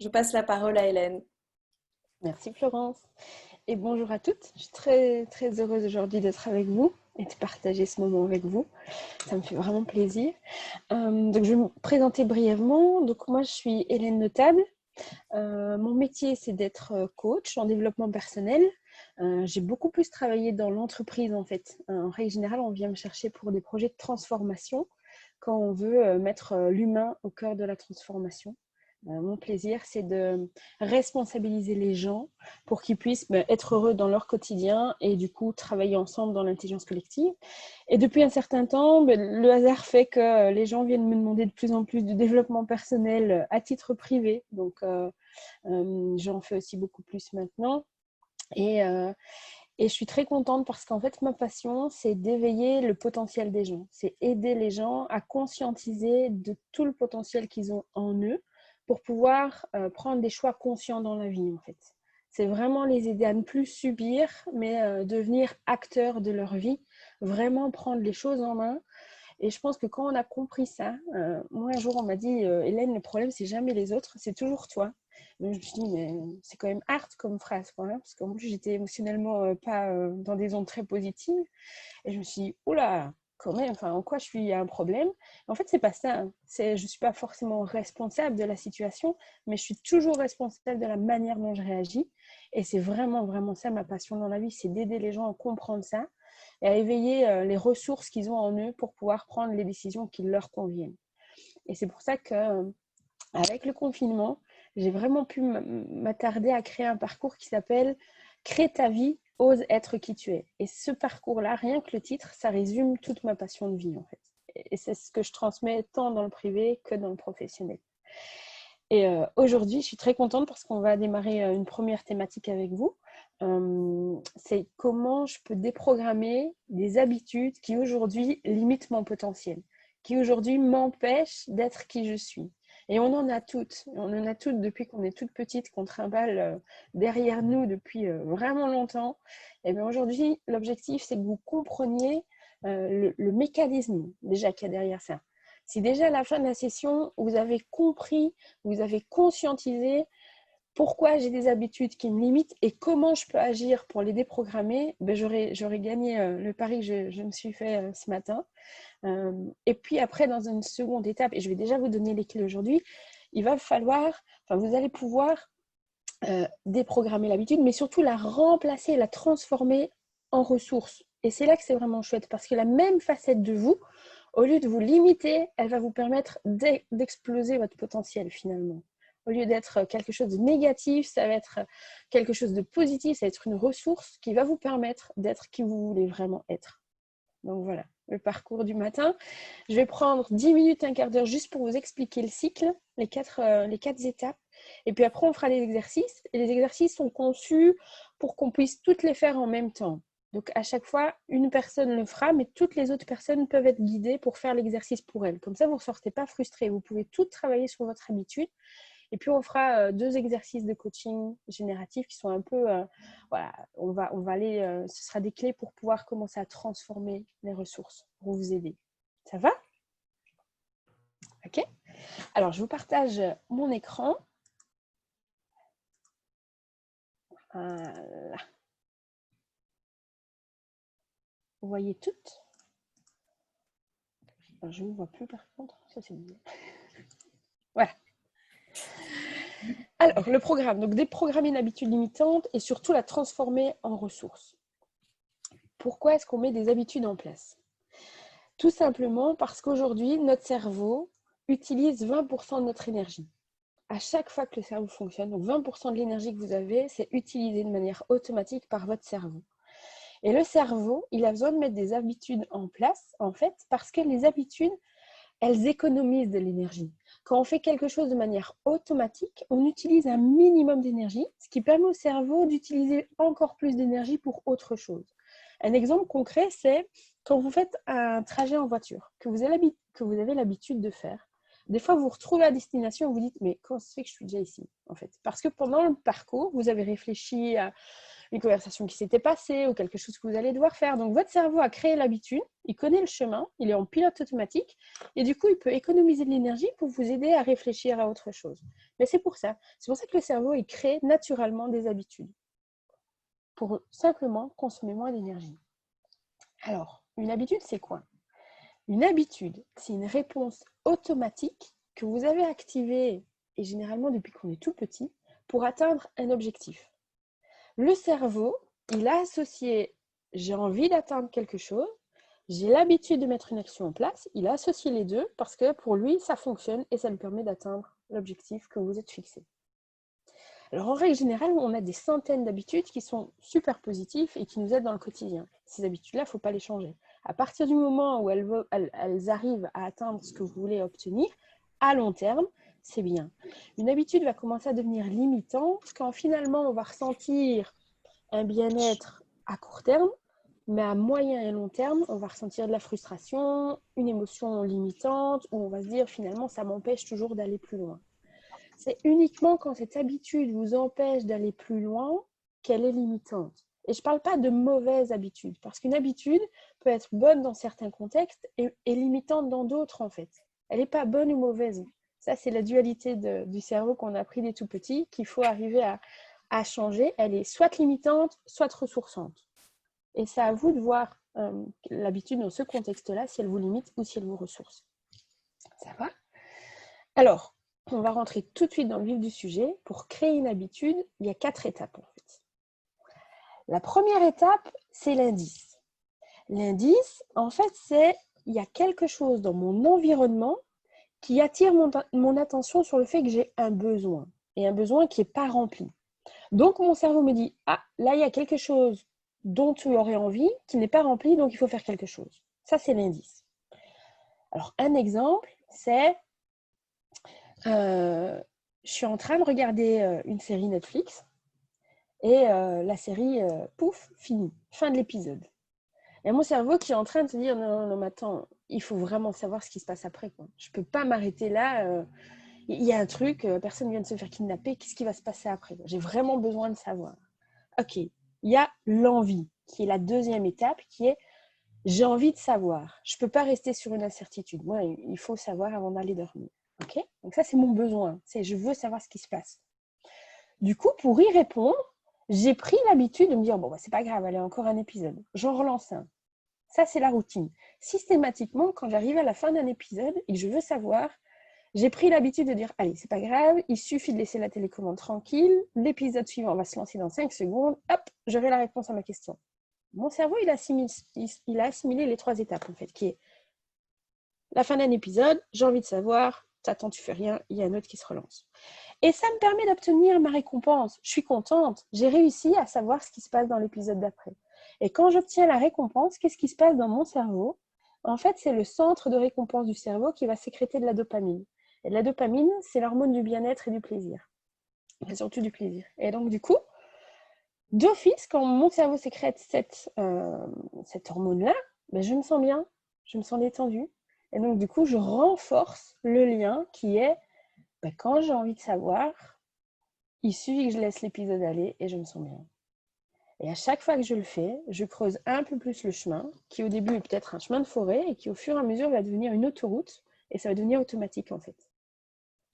Je passe la parole à Hélène. Merci Florence et bonjour à toutes. Je suis très heureuse aujourd'hui d'être avec vous et de partager ce moment avec vous. Ça me fait vraiment plaisir. Donc je vais me présenter brièvement. Donc moi je suis Hélène Notable. Mon métier c'est d'être coach en développement personnel. J'ai beaucoup plus travaillé dans l'entreprise en fait. En règle générale, on vient me chercher pour des projets de transformation quand on veut mettre l'humain au cœur de la transformation. Mon plaisir, c'est de responsabiliser les gens pour qu'ils puissent être heureux dans leur quotidien et du coup travailler ensemble dans l'intelligence collective. Et depuis un certain temps, le hasard fait que les gens viennent me demander de plus en plus de développement personnel à titre privé. Donc, j'en fais aussi beaucoup plus maintenant. Et je suis très contente parce qu'en fait, ma passion, c'est d'éveiller le potentiel des gens. C'est aider les gens à conscientiser de tout le potentiel qu'ils ont en eux pour pouvoir prendre des choix conscients dans la vie, en fait. C'est vraiment les aider à ne plus subir, mais devenir acteurs de leur vie, vraiment prendre les choses en main. Et je pense que quand on a compris ça, moi un jour on m'a dit Hélène, le problème c'est jamais les autres, c'est toujours toi. Donc je me suis dit mais c'est quand même hard comme phrase quand même, parce qu'en plus j'étais émotionnellement pas dans des ondes très positives. Et je me suis dit oula, quand même, enfin en quoi je suis un problème. En fait c'est pas ça, hein. Je suis pas forcément responsable de la situation, mais je suis toujours responsable de la manière dont je réagis. Et c'est vraiment ça ma passion dans la vie, c'est d'aider les gens à comprendre ça et à éveiller les ressources qu'ils ont en eux pour pouvoir prendre les décisions qui leur conviennent. Et c'est pour ça qu'avec le confinement, j'ai vraiment pu m'attarder à créer un parcours qui s'appelle « Crée ta vie, ose être qui tu es ». Et ce parcours-là, rien que le titre, ça résume toute ma passion de vie en fait. Et c'est ce que je transmets tant dans le privé que dans le professionnel. Et aujourd'hui, je suis très contente parce qu'on va démarrer une première thématique avec vous. C'est comment je peux déprogrammer des habitudes qui aujourd'hui limitent mon potentiel, qui aujourd'hui m'empêchent d'être qui je suis. Et on en a toutes. On en a toutes depuis qu'on est toute petite, qu'on trimballe derrière nous depuis vraiment longtemps. Et bien aujourd'hui, l'objectif, c'est que vous compreniez le mécanisme déjà qu'il y a derrière ça. Si déjà à la fin de la session, vous avez compris, vous avez conscientisé pourquoi j'ai des habitudes qui me limitent et comment je peux agir pour les déprogrammer, ben j'aurais gagné le pari que je me suis fait ce matin. Et puis après, dans une seconde étape, et je vais déjà vous donner les clés aujourd'hui, il va falloir, enfin vous allez pouvoir déprogrammer l'habitude, mais surtout la remplacer, la transformer en ressources. Et c'est là que c'est vraiment chouette, parce que la même facette de vous, au lieu de vous limiter, elle va vous permettre d'exploser votre potentiel finalement. Au lieu d'être quelque chose de négatif, ça va être quelque chose de positif, ça va être une ressource qui va vous permettre d'être qui vous voulez vraiment être. Donc voilà, le parcours du matin. Je vais prendre 10 minutes, un quart d'heure juste pour vous expliquer le cycle, les quatre étapes. Et puis après, on fera les exercices. Et les exercices sont conçus pour qu'on puisse toutes les faire en même temps. Donc à chaque fois, une personne le fera, mais toutes les autres personnes peuvent être guidées pour faire l'exercice pour elles. Comme ça, vous ne sortez pas frustrés. Vous pouvez toutes travailler sur votre habitude. Et puis, on fera 2 exercices de coaching génératif qui sont un peu, voilà, on va aller, ce sera des clés pour pouvoir commencer à transformer les ressources, pour vous aider. Ça va? Ok. Alors, je vous partage mon écran. Voilà. Vous voyez toutes? Alors, je ne vous vois plus par contre. Ça, c'est bien. Voilà. Alors, le programme. Donc, déprogrammer une habitude limitante et surtout la transformer en ressources. Pourquoi est-ce qu'on met des habitudes en place? Tout simplement parce qu'aujourd'hui, notre cerveau utilise 20% de notre énergie. À chaque fois que le cerveau fonctionne, donc 20% de l'énergie que vous avez, c'est utilisé de manière automatique par votre cerveau. Et le cerveau, il a besoin de mettre des habitudes en place, en fait, parce que les habitudes, elles économisent de l'énergie. Quand on fait quelque chose de manière automatique, on utilise un minimum d'énergie, ce qui permet au cerveau d'utiliser encore plus d'énergie pour autre chose. Un exemple concret, c'est quand vous faites un trajet en voiture, que vous avez l'habitude de faire. Des fois, vous vous retrouvez à destination et vous dites, mais comment ça se fait que je suis déjà ici, en fait? Parce que pendant le parcours, vous avez réfléchi à une conversation qui s'était passée ou quelque chose que vous allez devoir faire. Donc, votre cerveau a créé l'habitude, il connaît le chemin, il est en pilote automatique et du coup, il peut économiser de l'énergie pour vous aider à réfléchir à autre chose. Mais c'est pour ça que le cerveau, il crée naturellement des habitudes pour simplement consommer moins d'énergie. Alors, une habitude, c'est quoi? Une habitude, c'est une réponse automatique que vous avez activée, et généralement depuis qu'on est tout petit, pour atteindre un objectif. Le cerveau, il a associé « j'ai envie d'atteindre quelque chose », j'ai l'habitude de mettre une action en place, il a associé les deux parce que pour lui, ça fonctionne et ça lui permet d'atteindre l'objectif que vous êtes fixé. Alors en règle générale, on a des centaines d'habitudes qui sont super positives et qui nous aident dans le quotidien. Ces habitudes-là, il ne faut pas les changer. À partir du moment où elles arrivent à atteindre ce que vous voulez obtenir, à long terme, c'est bien. Une habitude va commencer à devenir limitante quand finalement on va ressentir un bien-être à court terme, mais à moyen et long terme, on va ressentir de la frustration, une émotion limitante, où on va se dire finalement ça m'empêche toujours d'aller plus loin. C'est uniquement quand cette habitude vous empêche d'aller plus loin qu'elle est limitante. Et je ne parle pas de mauvaise habitude, parce qu'une habitude peut être bonne dans certains contextes et limitante dans d'autres, en fait. Elle n'est pas bonne ou mauvaise. Ça, c'est la dualité du cerveau qu'on a appris des tout petits, qu'il faut arriver à changer. Elle est soit limitante, soit ressourçante. Et c'est à vous de voir l'habitude dans ce contexte-là, si elle vous limite ou si elle vous ressource. Ça va? Alors, on va rentrer tout de suite dans le vif du sujet. Pour créer une habitude, il y a 4 étapes en fait. La première étape, c'est l'indice. L'indice, en fait, c'est il y a quelque chose dans mon environnement qui attire mon attention sur le fait que j'ai un besoin, et un besoin qui n'est pas rempli. Donc, mon cerveau me dit, ah, là, il y a quelque chose dont tu aurais envie, qui n'est pas rempli, donc il faut faire quelque chose. Ça, c'est l'indice. Alors, un exemple, c'est je suis en train de regarder une série Netflix et la série, pouf, finie. Fin de l'épisode. Et mon cerveau qui est en train de se dire non, mais attends, il faut vraiment savoir ce qui se passe après, quoi. Je ne peux pas m'arrêter là. Il y a un truc, personne vient de se faire kidnapper, qu'est-ce qui va se passer après? J'ai vraiment besoin de savoir. Ok, il y a l'envie, qui est la deuxième étape, qui est j'ai envie de savoir. Je ne peux pas rester sur une incertitude. Moi, il faut savoir avant d'aller dormir. Ok? Donc ça, c'est mon besoin. C'est je veux savoir ce qui se passe. Du coup, pour y répondre, j'ai pris l'habitude de me dire, bon, bah, c'est pas grave, allez, encore un épisode. J'en relance un. Ça, c'est la routine. Systématiquement, quand j'arrive à la fin d'un épisode et que je veux savoir, j'ai pris l'habitude de dire, allez, c'est pas grave, il suffit de laisser la télécommande tranquille, l'épisode suivant va se lancer dans 5 secondes, hop, j'aurai la réponse à ma question. Mon cerveau, il a assimilé les 3 étapes, en fait, qui est la fin d'un épisode, j'ai envie de savoir, t'attends, tu fais rien, il y a un autre qui se relance. Et ça me permet d'obtenir ma récompense. Je suis contente, j'ai réussi à savoir ce qui se passe dans l'épisode d'après. Et quand j'obtiens la récompense, qu'est-ce qui se passe dans mon cerveau? En fait, c'est le centre de récompense du cerveau qui va sécréter de la dopamine. Et la dopamine, c'est l'hormone du bien-être et du plaisir. Et surtout du plaisir. Et donc, du coup, d'office, quand mon cerveau sécrète cette hormone-là, ben, je me sens bien, je me sens détendue. Et donc, du coup, je renforce le lien qui est, ben, quand j'ai envie de savoir, il suffit que je laisse l'épisode aller et je me sens bien. Et à chaque fois que je le fais, je creuse un peu plus le chemin, qui au début est peut-être un chemin de forêt et qui au fur et à mesure va devenir une autoroute et ça va devenir automatique en fait.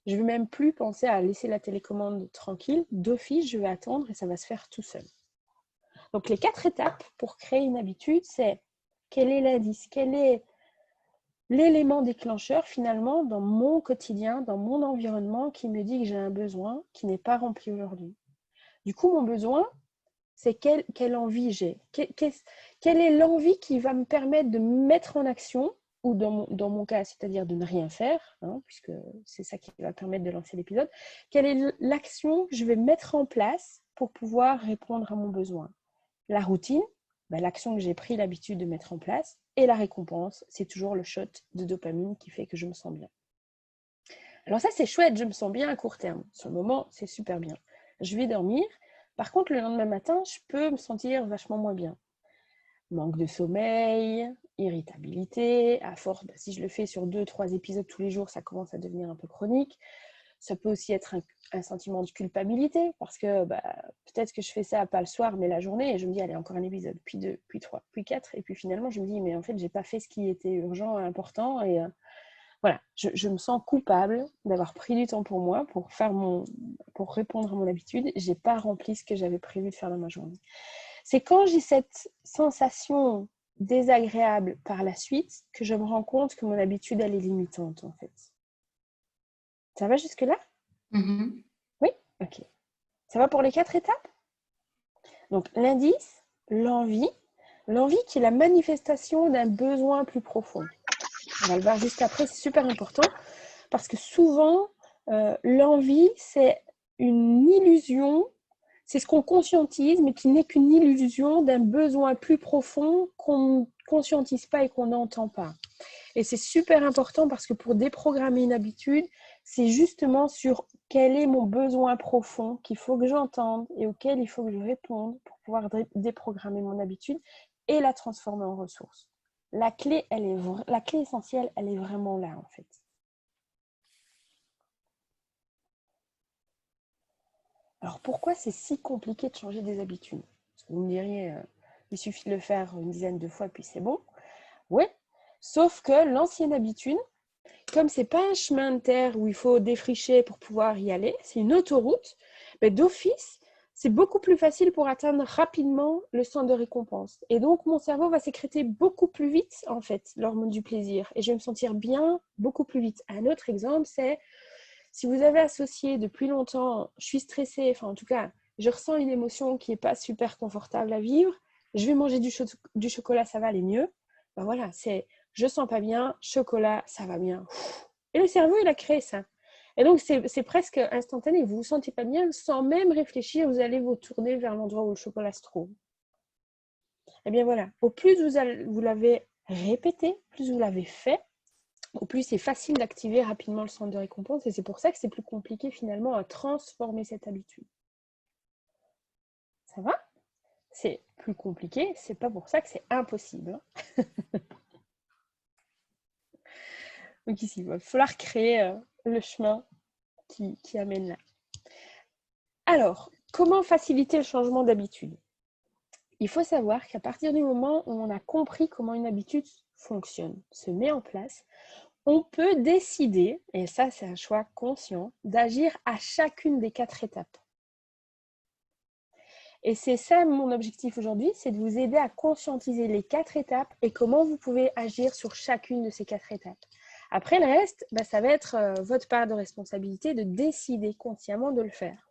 Je ne vais même plus penser à laisser la télécommande tranquille. D'office, je vais attendre et ça va se faire tout seul. Donc les 4 étapes pour créer une habitude, c'est quel est l'indice, quel est l'élément déclencheur finalement dans mon quotidien, dans mon environnement qui me dit que j'ai un besoin qui n'est pas rempli aujourd'hui. Du coup, mon besoin, c'est quelle envie j'ai. Quelle est l'envie qui va me permettre de me mettre en action, ou dans mon cas, c'est-à-dire de ne rien faire, hein, puisque c'est ça qui va permettre de lancer l'épisode. Quelle est l'action que je vais mettre en place pour pouvoir répondre à mon besoin? La routine, l'action que j'ai pris l'habitude de mettre en place, et la récompense, c'est toujours le shot de dopamine qui fait que je me sens bien. Alors ça, c'est chouette, je me sens bien à court terme. Sur le moment, c'est super bien. Je vais dormir. Par contre, le lendemain matin, je peux me sentir vachement moins bien. Manque de sommeil, irritabilité, à force, si je le fais sur 2-3 épisodes tous les jours, ça commence à devenir un peu chronique. Ça peut aussi être un sentiment de culpabilité, parce que peut-être que je fais ça, pas le soir, mais la journée, et je me dis, allez, encore un épisode, puis 2, puis 3, puis 4, et puis finalement, je me dis, mais en fait, j'ai pas fait ce qui était urgent, important, et voilà, je me sens coupable d'avoir pris du temps pour moi, pour répondre à mon habitude. J'ai pas rempli ce que j'avais prévu de faire dans ma journée. C'est quand j'ai cette sensation désagréable par la suite que je me rends compte que mon habitude, elle est limitante, en fait. Ça va jusque-là? Mhm. Oui? Ok. Ça va pour les 4 étapes? Donc, l'indice, l'envie. L'envie qui est la manifestation d'un besoin plus profond. On va le voir juste après, c'est super important. Parce que souvent, l'envie, c'est une illusion, c'est ce qu'on conscientise, mais qui n'est qu'une illusion d'un besoin plus profond qu'on ne conscientise pas et qu'on n'entend pas. Et c'est super important parce que pour déprogrammer une habitude, c'est justement sur quel est mon besoin profond qu'il faut que j'entende et auquel il faut que je réponde pour pouvoir déprogrammer mon habitude et la transformer en ressource. La clé essentielle, elle est vraiment là en fait. Alors pourquoi c'est si compliqué de changer des habitudes? Parce que vous me diriez, il suffit de le faire une dizaine de fois puis c'est bon. Oui, sauf que l'ancienne habitude, comme c'est pas un chemin de terre où il faut défricher pour pouvoir y aller, c'est une autoroute, mais d'office, c'est beaucoup plus facile pour atteindre rapidement le centre de récompense. Et donc, mon cerveau va sécréter beaucoup plus vite, en fait, l'hormone du plaisir. Et je vais me sentir bien beaucoup plus vite. Un autre exemple, c'est si vous avez associé depuis longtemps, je suis stressée, enfin en tout cas, je ressens une émotion qui n'est pas super confortable à vivre, je vais manger du chocolat, ça va aller mieux. Ben voilà, c'est je sens pas bien, chocolat, ça va bien. Et le cerveau, il a créé ça. Et donc, c'est presque instantané. Vous vous sentez pas bien, sans même réfléchir, vous allez vous tourner vers l'endroit où le chocolat se trouve. Et bien voilà, au plus vous l'avez répété, plus vous l'avez fait, au plus c'est facile d'activer rapidement le centre de récompense. Et c'est pour ça que c'est plus compliqué finalement à transformer cette habitude. Ça va? C'est plus compliqué, c'est pas pour ça que c'est impossible. Donc ici, il va falloir créer le chemin qui amène là. Alors, comment faciliter le changement d'habitude? Il faut savoir qu'à partir du moment où on a compris comment une habitude fonctionne, se met en place, on peut décider, et ça c'est un choix conscient, d'agir à chacune des 4 étapes. Et c'est ça mon objectif aujourd'hui, c'est de vous aider à conscientiser les 4 étapes et comment vous pouvez agir sur chacune de ces 4 étapes. Après le reste, ça va être votre part de responsabilité de décider consciemment de le faire.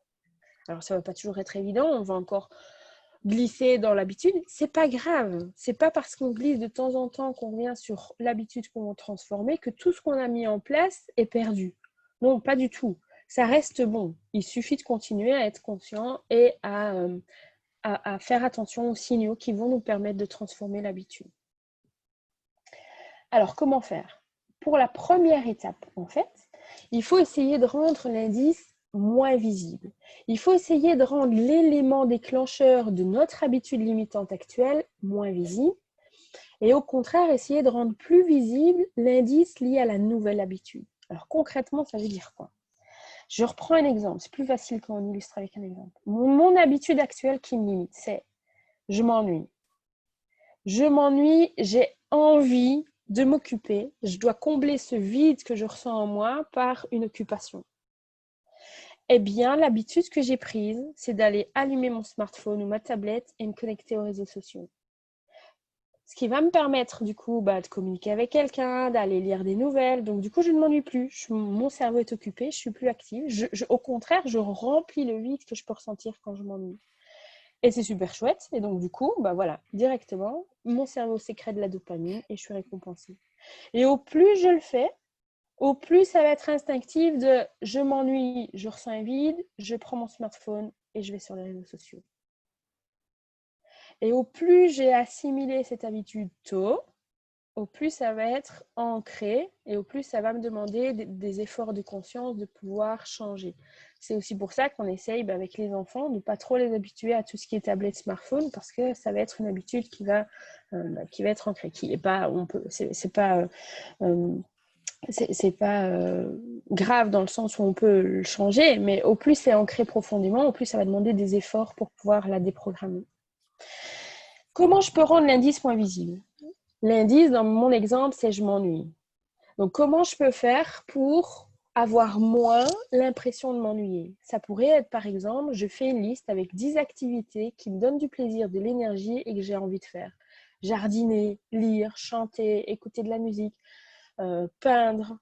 Alors ça ne va pas toujours être évident, on va encore glisser dans l'habitude, c'est pas grave. C'est pas parce qu'on glisse de temps en temps qu'on revient sur l'habitude qu'on va transformer que tout ce qu'on a mis en place est perdu. Non, pas du tout. Ça reste bon. Il suffit de continuer à être conscient et à faire attention aux signaux qui vont nous permettre de transformer l'habitude. Alors, comment faire? Pour la première étape, en fait, il faut essayer de rendre l'indice moins visible. Il faut essayer de rendre l'élément déclencheur de notre habitude limitante actuelle moins visible et au contraire, essayer de rendre plus visible l'indice lié à la nouvelle habitude. Alors concrètement, ça veut dire quoi? Je reprends un exemple, c'est plus facile quand on illustre avec un exemple. Mon habitude actuelle qui me limite, c'est je m'ennuie. Je m'ennuie, j'ai envie de m'occuper, je dois combler ce vide que je ressens en moi par une occupation. Eh bien, l'habitude que j'ai prise, c'est d'aller allumer mon smartphone ou ma tablette et me connecter aux réseaux sociaux. Ce qui va me permettre du coup de communiquer avec quelqu'un, d'aller lire des nouvelles. Donc du coup, je ne m'ennuie plus. Mon cerveau est occupé, je suis plus active. Au contraire, je remplis le vide que je peux ressentir quand je m'ennuie. Et c'est super chouette. Et donc du coup, voilà, directement, mon cerveau sécrète de la dopamine et je suis récompensée. Et au plus je le fais, au plus ça va être instinctif de je m'ennuie, je ressens un vide, je prends mon smartphone et je vais sur les réseaux sociaux. Et au plus j'ai assimilé cette habitude tôt, au plus ça va être ancré et au plus ça va me demander des efforts de conscience de pouvoir changer. C'est aussi pour ça qu'on essaye avec les enfants de ne pas trop les habituer à tout ce qui est tablette, smartphone, parce que ça va être une habitude qui va être ancrée, qui est pas, c'est pas grave dans le sens où on peut le changer, mais au plus c'est ancré profondément, au plus ça va demander des efforts pour pouvoir la déprogrammer. Comment je peux rendre l'indice moins visible? L'indice, dans mon exemple, c'est je m'ennuie. Donc, comment je peux faire pour avoir moins l'impression de m'ennuyer? Ça pourrait être, par exemple, je fais une liste avec 10 activités qui me donnent du plaisir, de l'énergie et que j'ai envie de faire. Jardiner, lire, chanter, écouter de la musique, peindre.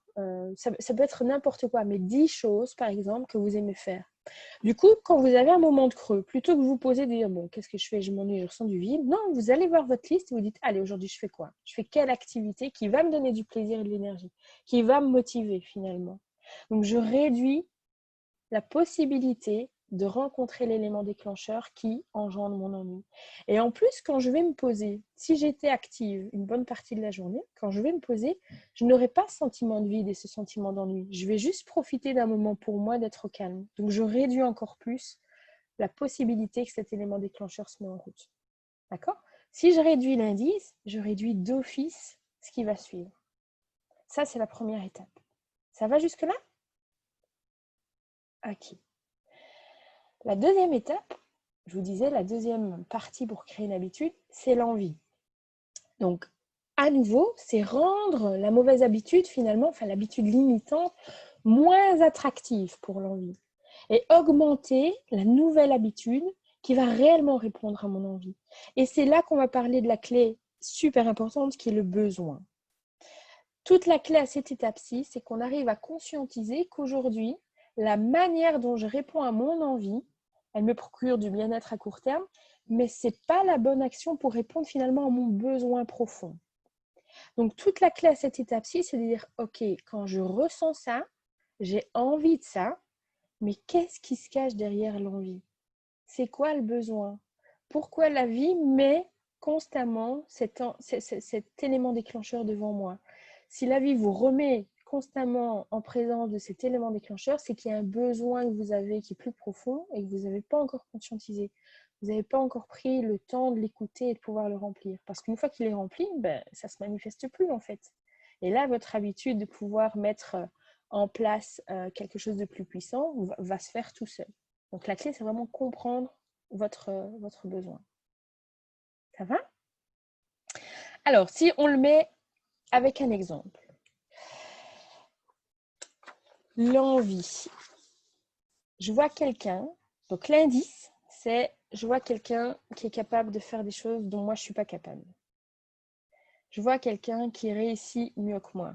Ça peut être n'importe quoi, mais 10 choses, par exemple, que vous aimez faire. Du coup, quand vous avez un moment de creux, plutôt que vous posez de dire, bon, qu'est-ce que je fais? Je m'ennuie, je ressens du vide. Non, vous allez voir votre liste et vous dites, allez, aujourd'hui, je fais quoi? Je fais quelle activité qui va me donner du plaisir et de l'énergie, qui va me motiver finalement. Donc, je réduis la possibilité de rencontrer l'élément déclencheur qui engendre mon ennui. Et en plus, quand je vais me poser, si j'étais active une bonne partie de la journée, quand je vais me poser, je n'aurai pas ce sentiment de vide et ce sentiment d'ennui. Je vais juste profiter d'un moment pour moi d'être au calme. Donc, je réduis encore plus la possibilité que cet élément déclencheur se met en route. D'accord? Si je réduis l'indice, je réduis d'office ce qui va suivre. Ça, c'est la première étape. Ça va jusque-là? Ok. La deuxième étape, je vous disais, la deuxième partie pour créer une habitude, c'est l'envie. Donc, à nouveau, c'est rendre la mauvaise habitude, finalement, enfin l'habitude limitante, moins attractive pour l'envie. Et augmenter la nouvelle habitude qui va réellement répondre à mon envie. Et c'est là qu'on va parler de la clé super importante qui est le besoin. Toute la clé à cette étape-ci, c'est qu'on arrive à conscientiser qu'aujourd'hui, la manière dont je réponds à mon envie, elle me procure du bien-être à court terme, mais ce n'est pas la bonne action pour répondre finalement à mon besoin profond. Donc, toute la clé à cette étape-ci, c'est de dire, OK, quand je ressens ça, j'ai envie de ça, mais qu'est-ce qui se cache derrière l'envie? C'est quoi le besoin? Pourquoi la vie met constamment cet élément déclencheur devant moi? Si la vie vous remet constamment en présence de cet élément déclencheur, c'est qu'il y a un besoin que vous avez qui est plus profond et que vous n'avez pas encore conscientisé. Vous n'avez pas encore pris le temps de l'écouter et de pouvoir le remplir. Parce qu'une fois qu'il est rempli, ça ne se manifeste plus en fait. Et là, votre habitude de pouvoir mettre en place quelque chose de plus puissant va se faire tout seul. Donc la clé, c'est vraiment comprendre votre besoin. Ça va? Alors, si on le met avec un exemple. L'envie. Je vois quelqu'un, donc l'indice, c'est je vois quelqu'un qui est capable de faire des choses dont moi je ne suis pas capable. Je vois quelqu'un qui réussit mieux que moi.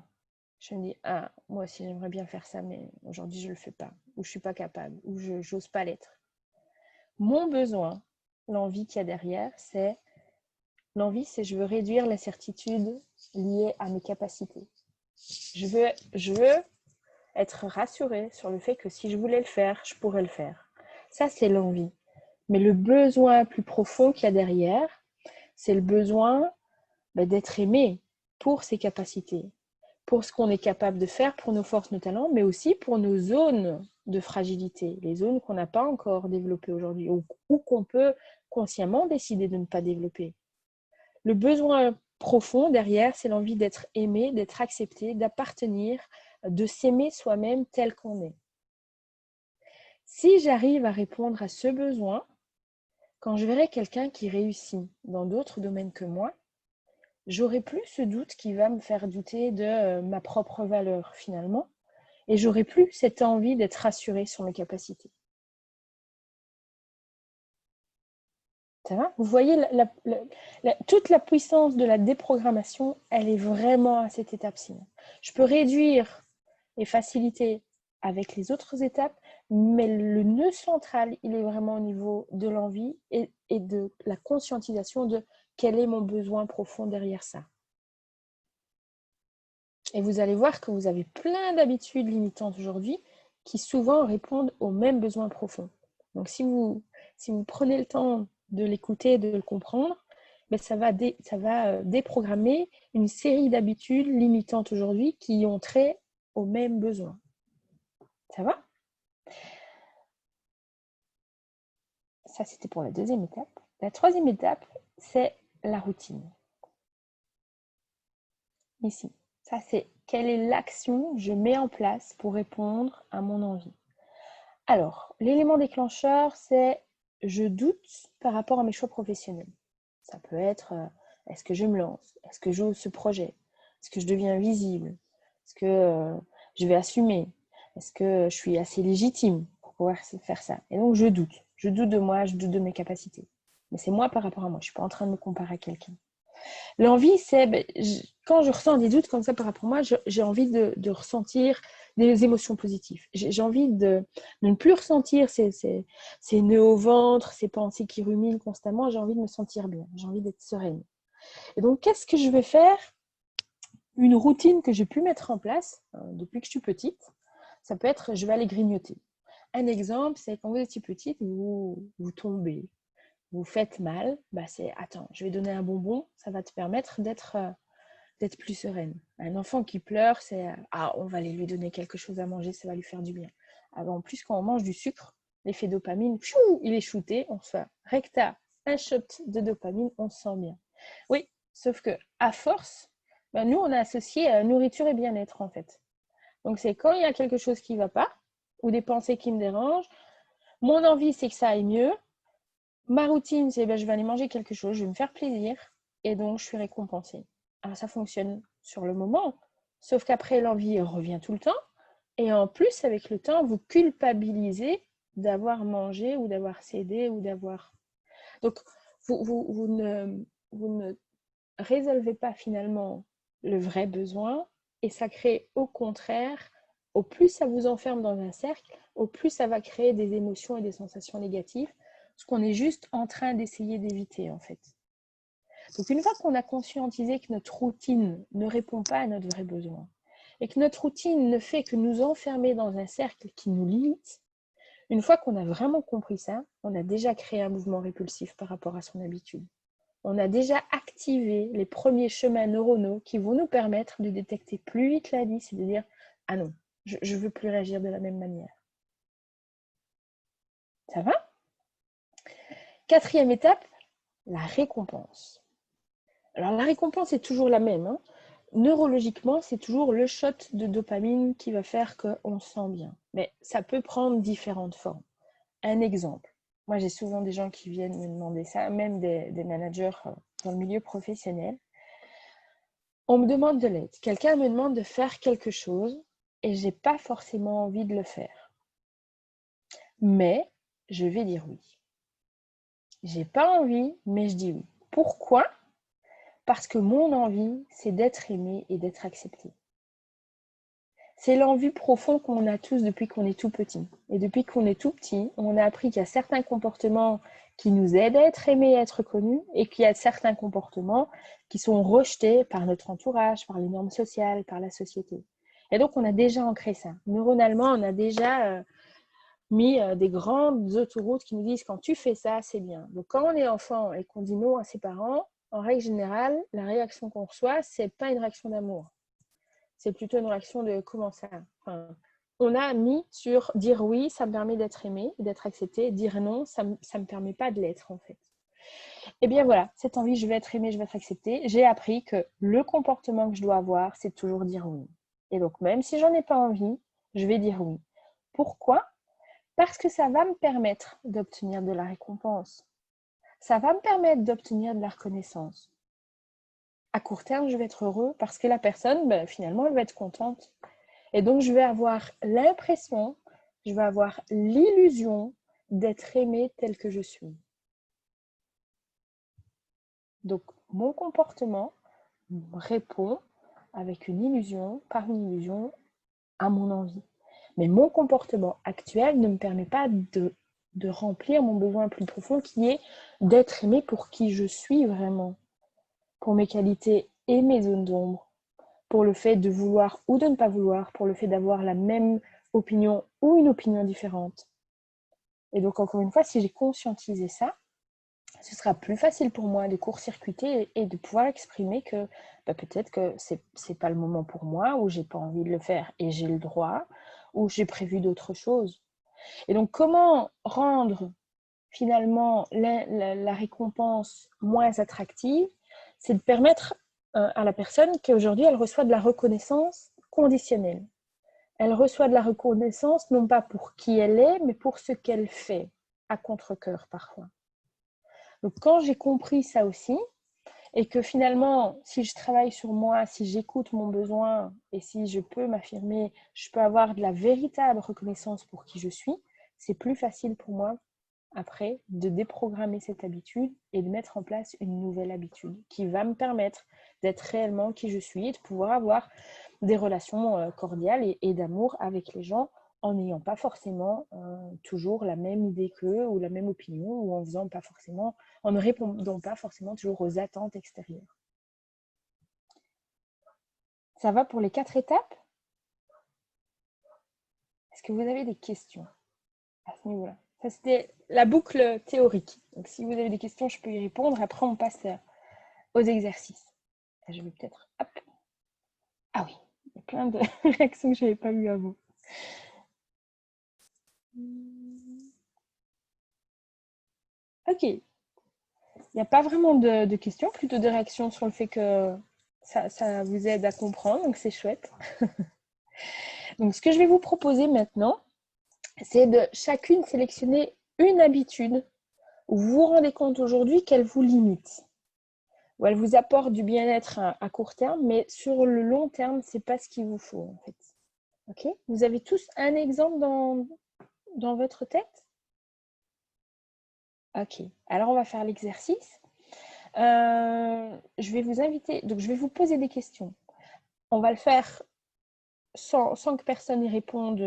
Je me dis, ah, moi aussi j'aimerais bien faire ça, mais aujourd'hui je ne le fais pas, ou je ne suis pas capable, ou je n'ose pas l'être. Mon besoin, l'envie qu'il y a derrière, c'est l'envie, c'est je veux réduire l'incertitude liée à mes capacités. Je veux être rassurée sur le fait que si je voulais le faire, je pourrais le faire. Ça, c'est l'envie. Mais le besoin plus profond qu'il y a derrière, c'est le besoin d'être aimé pour ses capacités, pour ce qu'on est capable de faire, pour nos forces, nos talents, mais aussi pour nos zones de fragilité, les zones qu'on n'a pas encore développées aujourd'hui ou qu'on peut consciemment décider de ne pas développer. Le besoin profond derrière, c'est l'envie d'être aimé, d'être accepté, d'appartenir, de s'aimer soi-même tel qu'on est. Si j'arrive à répondre à ce besoin, quand je verrai quelqu'un qui réussit dans d'autres domaines que moi, j'aurai plus ce doute qui va me faire douter de ma propre valeur finalement, et j'aurai plus cette envie d'être rassurée sur mes capacités. Ça va? Vous voyez, toute la puissance de la déprogrammation, elle est vraiment à cette étape-ci. Je peux réduire et faciliter avec les autres étapes, mais le nœud central, il est vraiment au niveau de l'envie et de la conscientisation de quel est mon besoin profond derrière ça. Et vous allez voir que vous avez plein d'habitudes limitantes aujourd'hui qui souvent répondent aux mêmes besoins profonds. Donc si vous prenez le temps de l'écouter et de le comprendre, ça va déprogrammer une série d'habitudes limitantes aujourd'hui qui ont trait aux mêmes besoins. Ça va? Ça, c'était pour la deuxième étape. La troisième étape, c'est la routine. Ici, ça c'est quelle est l'action que je mets en place pour répondre à mon envie. Alors, l'élément déclencheur, c'est je doute par rapport à mes choix professionnels. Ça peut être, est-ce que je me lance? Est-ce que j'ose ce projet? Est-ce que je deviens visible? Est-ce que je vais assumer? Est-ce que je suis assez légitime pour pouvoir faire ça? Et donc, je doute. Je doute de moi, je doute de mes capacités. Mais c'est moi par rapport à moi. Je ne suis pas en train de me comparer à quelqu'un. L'envie, c'est quand je ressens des doutes comme ça par rapport à moi, j'ai envie de ressentir des émotions positives. J'ai envie de ne plus ressentir ces nœuds au ventre, ces pensées qui ruminent constamment. J'ai envie de me sentir bien, j'ai envie d'être sereine. Et donc, qu'est-ce que je vais faire? Une routine que j'ai pu mettre en place depuis que je suis petite, ça peut être, je vais aller grignoter. Un exemple, c'est quand vous étiez petite, vous tombez, vous faites mal, c'est attends, je vais donner un bonbon, ça va te permettre d'être plus sereine. Un enfant qui pleure, c'est on va aller lui donner quelque chose à manger, ça va lui faire du bien. Alors, en plus, quand on mange du sucre, l'effet dopamine, il est shooté, on se fait recta, un shot de dopamine, on se sent bien. Oui, sauf que à force, nous, on a associé nourriture et bien-être en fait. Donc, c'est quand il y a quelque chose qui ne va pas, ou des pensées qui me dérangent, mon envie, c'est que ça aille mieux. Ma routine, c'est je vais aller manger quelque chose, je vais me faire plaisir, et donc je suis récompensée. Alors, ça fonctionne sur le moment, sauf qu'après, l'envie revient tout le temps, et en plus, avec le temps, vous culpabilisez d'avoir mangé, ou d'avoir cédé, ou d'avoir... Donc, vous ne résolvez pas finalement le vrai besoin, et ça crée au contraire, au plus ça vous enferme dans un cercle, au plus ça va créer des émotions et des sensations négatives, ce qu'on est juste en train d'essayer d'éviter en fait. Donc une fois qu'on a conscientisé que notre routine ne répond pas à notre vrai besoin, et que notre routine ne fait que nous enfermer dans un cercle qui nous limite, une fois qu'on a vraiment compris ça, on a déjà créé un mouvement répulsif par rapport à son habitude. On a déjà activé les premiers chemins neuronaux qui vont nous permettre de détecter plus vite la lisse et de dire « Ah non, je ne veux plus réagir de la même manière. » Ça va? Quatrième étape, la récompense. Alors la récompense est toujours la même. Hein. Neurologiquement, c'est toujours le shot de dopamine qui va faire qu'on se sent bien. Mais ça peut prendre différentes formes. Un exemple. Moi, j'ai souvent des gens qui viennent me demander ça, même des managers dans le milieu professionnel. On me demande de l'aide. Quelqu'un me demande de faire quelque chose et je n'ai pas forcément envie de le faire. Mais je vais dire oui. J'ai pas envie, mais je dis oui. Pourquoi? Parce que mon envie, c'est d'être aimé et d'être accepté. C'est l'envie profonde qu'on a tous depuis qu'on est tout petit. Et depuis qu'on est tout petit, on a appris qu'il y a certains comportements qui nous aident à être aimés et à être connus, et qu'il y a certains comportements qui sont rejetés par notre entourage, par les normes sociales, par la société. Et donc, on a déjà ancré ça. Neuronalement, on a déjà mis des grandes autoroutes qui nous disent quand tu fais ça, c'est bien. Donc, quand on est enfant et qu'on dit non à ses parents, en règle générale, la réaction qu'on reçoit, c'est pas une réaction d'amour. C'est plutôt une réaction de comment ça. Enfin, on a mis sur dire oui, ça me permet d'être aimé, d'être accepté. Dire non, ça me permet pas de l'être en fait. Et bien voilà, cette envie, je vais être aimé, je vais être accepté. J'ai appris que le comportement que je dois avoir, c'est toujours dire oui. Et donc, même si j'en ai pas envie, je vais dire oui. Pourquoi? Parce que ça va me permettre d'obtenir de la récompense. Ça va me permettre d'obtenir de la reconnaissance. À court terme, je vais être heureux parce que la personne, finalement, elle va être contente. Et donc, je vais avoir l'impression, je vais avoir l'illusion d'être aimée telle que je suis. Donc, mon comportement répond avec une illusion, par une illusion, à mon envie. Mais mon comportement actuel ne me permet pas de remplir mon besoin plus profond qui est d'être aimée pour qui je suis vraiment, pour mes qualités et mes zones d'ombre, pour le fait de vouloir ou de ne pas vouloir, pour le fait d'avoir la même opinion ou une opinion différente. Et donc, encore une fois, si j'ai conscientisé ça, ce sera plus facile pour moi de court-circuiter et de pouvoir exprimer que peut-être que c'est pas le moment pour moi, ou j'ai pas envie de le faire et j'ai le droit, ou j'ai prévu d'autres choses. Et donc, comment rendre finalement la récompense moins attractive, c'est de permettre à la personne qu'aujourd'hui, elle reçoit de la reconnaissance conditionnelle. Elle reçoit de la reconnaissance non pas pour qui elle est, mais pour ce qu'elle fait, à contre-cœur parfois. Donc quand j'ai compris ça aussi, et que finalement, si je travaille sur moi, si j'écoute mon besoin et si je peux m'affirmer, je peux avoir de la véritable reconnaissance pour qui je suis, c'est plus facile pour moi après de déprogrammer cette habitude et de mettre en place une nouvelle habitude qui va me permettre d'être réellement qui je suis et de pouvoir avoir des relations cordiales et d'amour avec les gens en n'ayant pas forcément toujours la même idée qu'eux ou la même opinion ou en faisant pas forcément, en ne répondant pas forcément toujours aux attentes extérieures. Ça va pour les 4 étapes? Est-ce que vous avez des questions à ce niveau-là? Ça, c'était la boucle théorique. Donc, si vous avez des questions, je peux y répondre. Après, on passe aux exercices. Je vais peut-être... Hop. Ah oui, il y a plein de réactions que je n'avais pas vues avant. Ok. Il n'y a pas vraiment de questions, plutôt de réactions sur le fait que ça vous aide à comprendre, donc c'est chouette. Donc, ce que je vais vous proposer maintenant, c'est de chacune sélectionner une habitude où vous vous rendez compte aujourd'hui qu'elle vous limite, où elle vous apporte du bien-être à court terme, mais sur le long terme, ce n'est pas ce qu'il vous faut en fait. Ok? Vous avez tous un exemple dans votre tête? Ok, alors on va faire l'exercice. Je vais vous inviter, donc je vais vous poser des questions. On va le faire sans que personne y réponde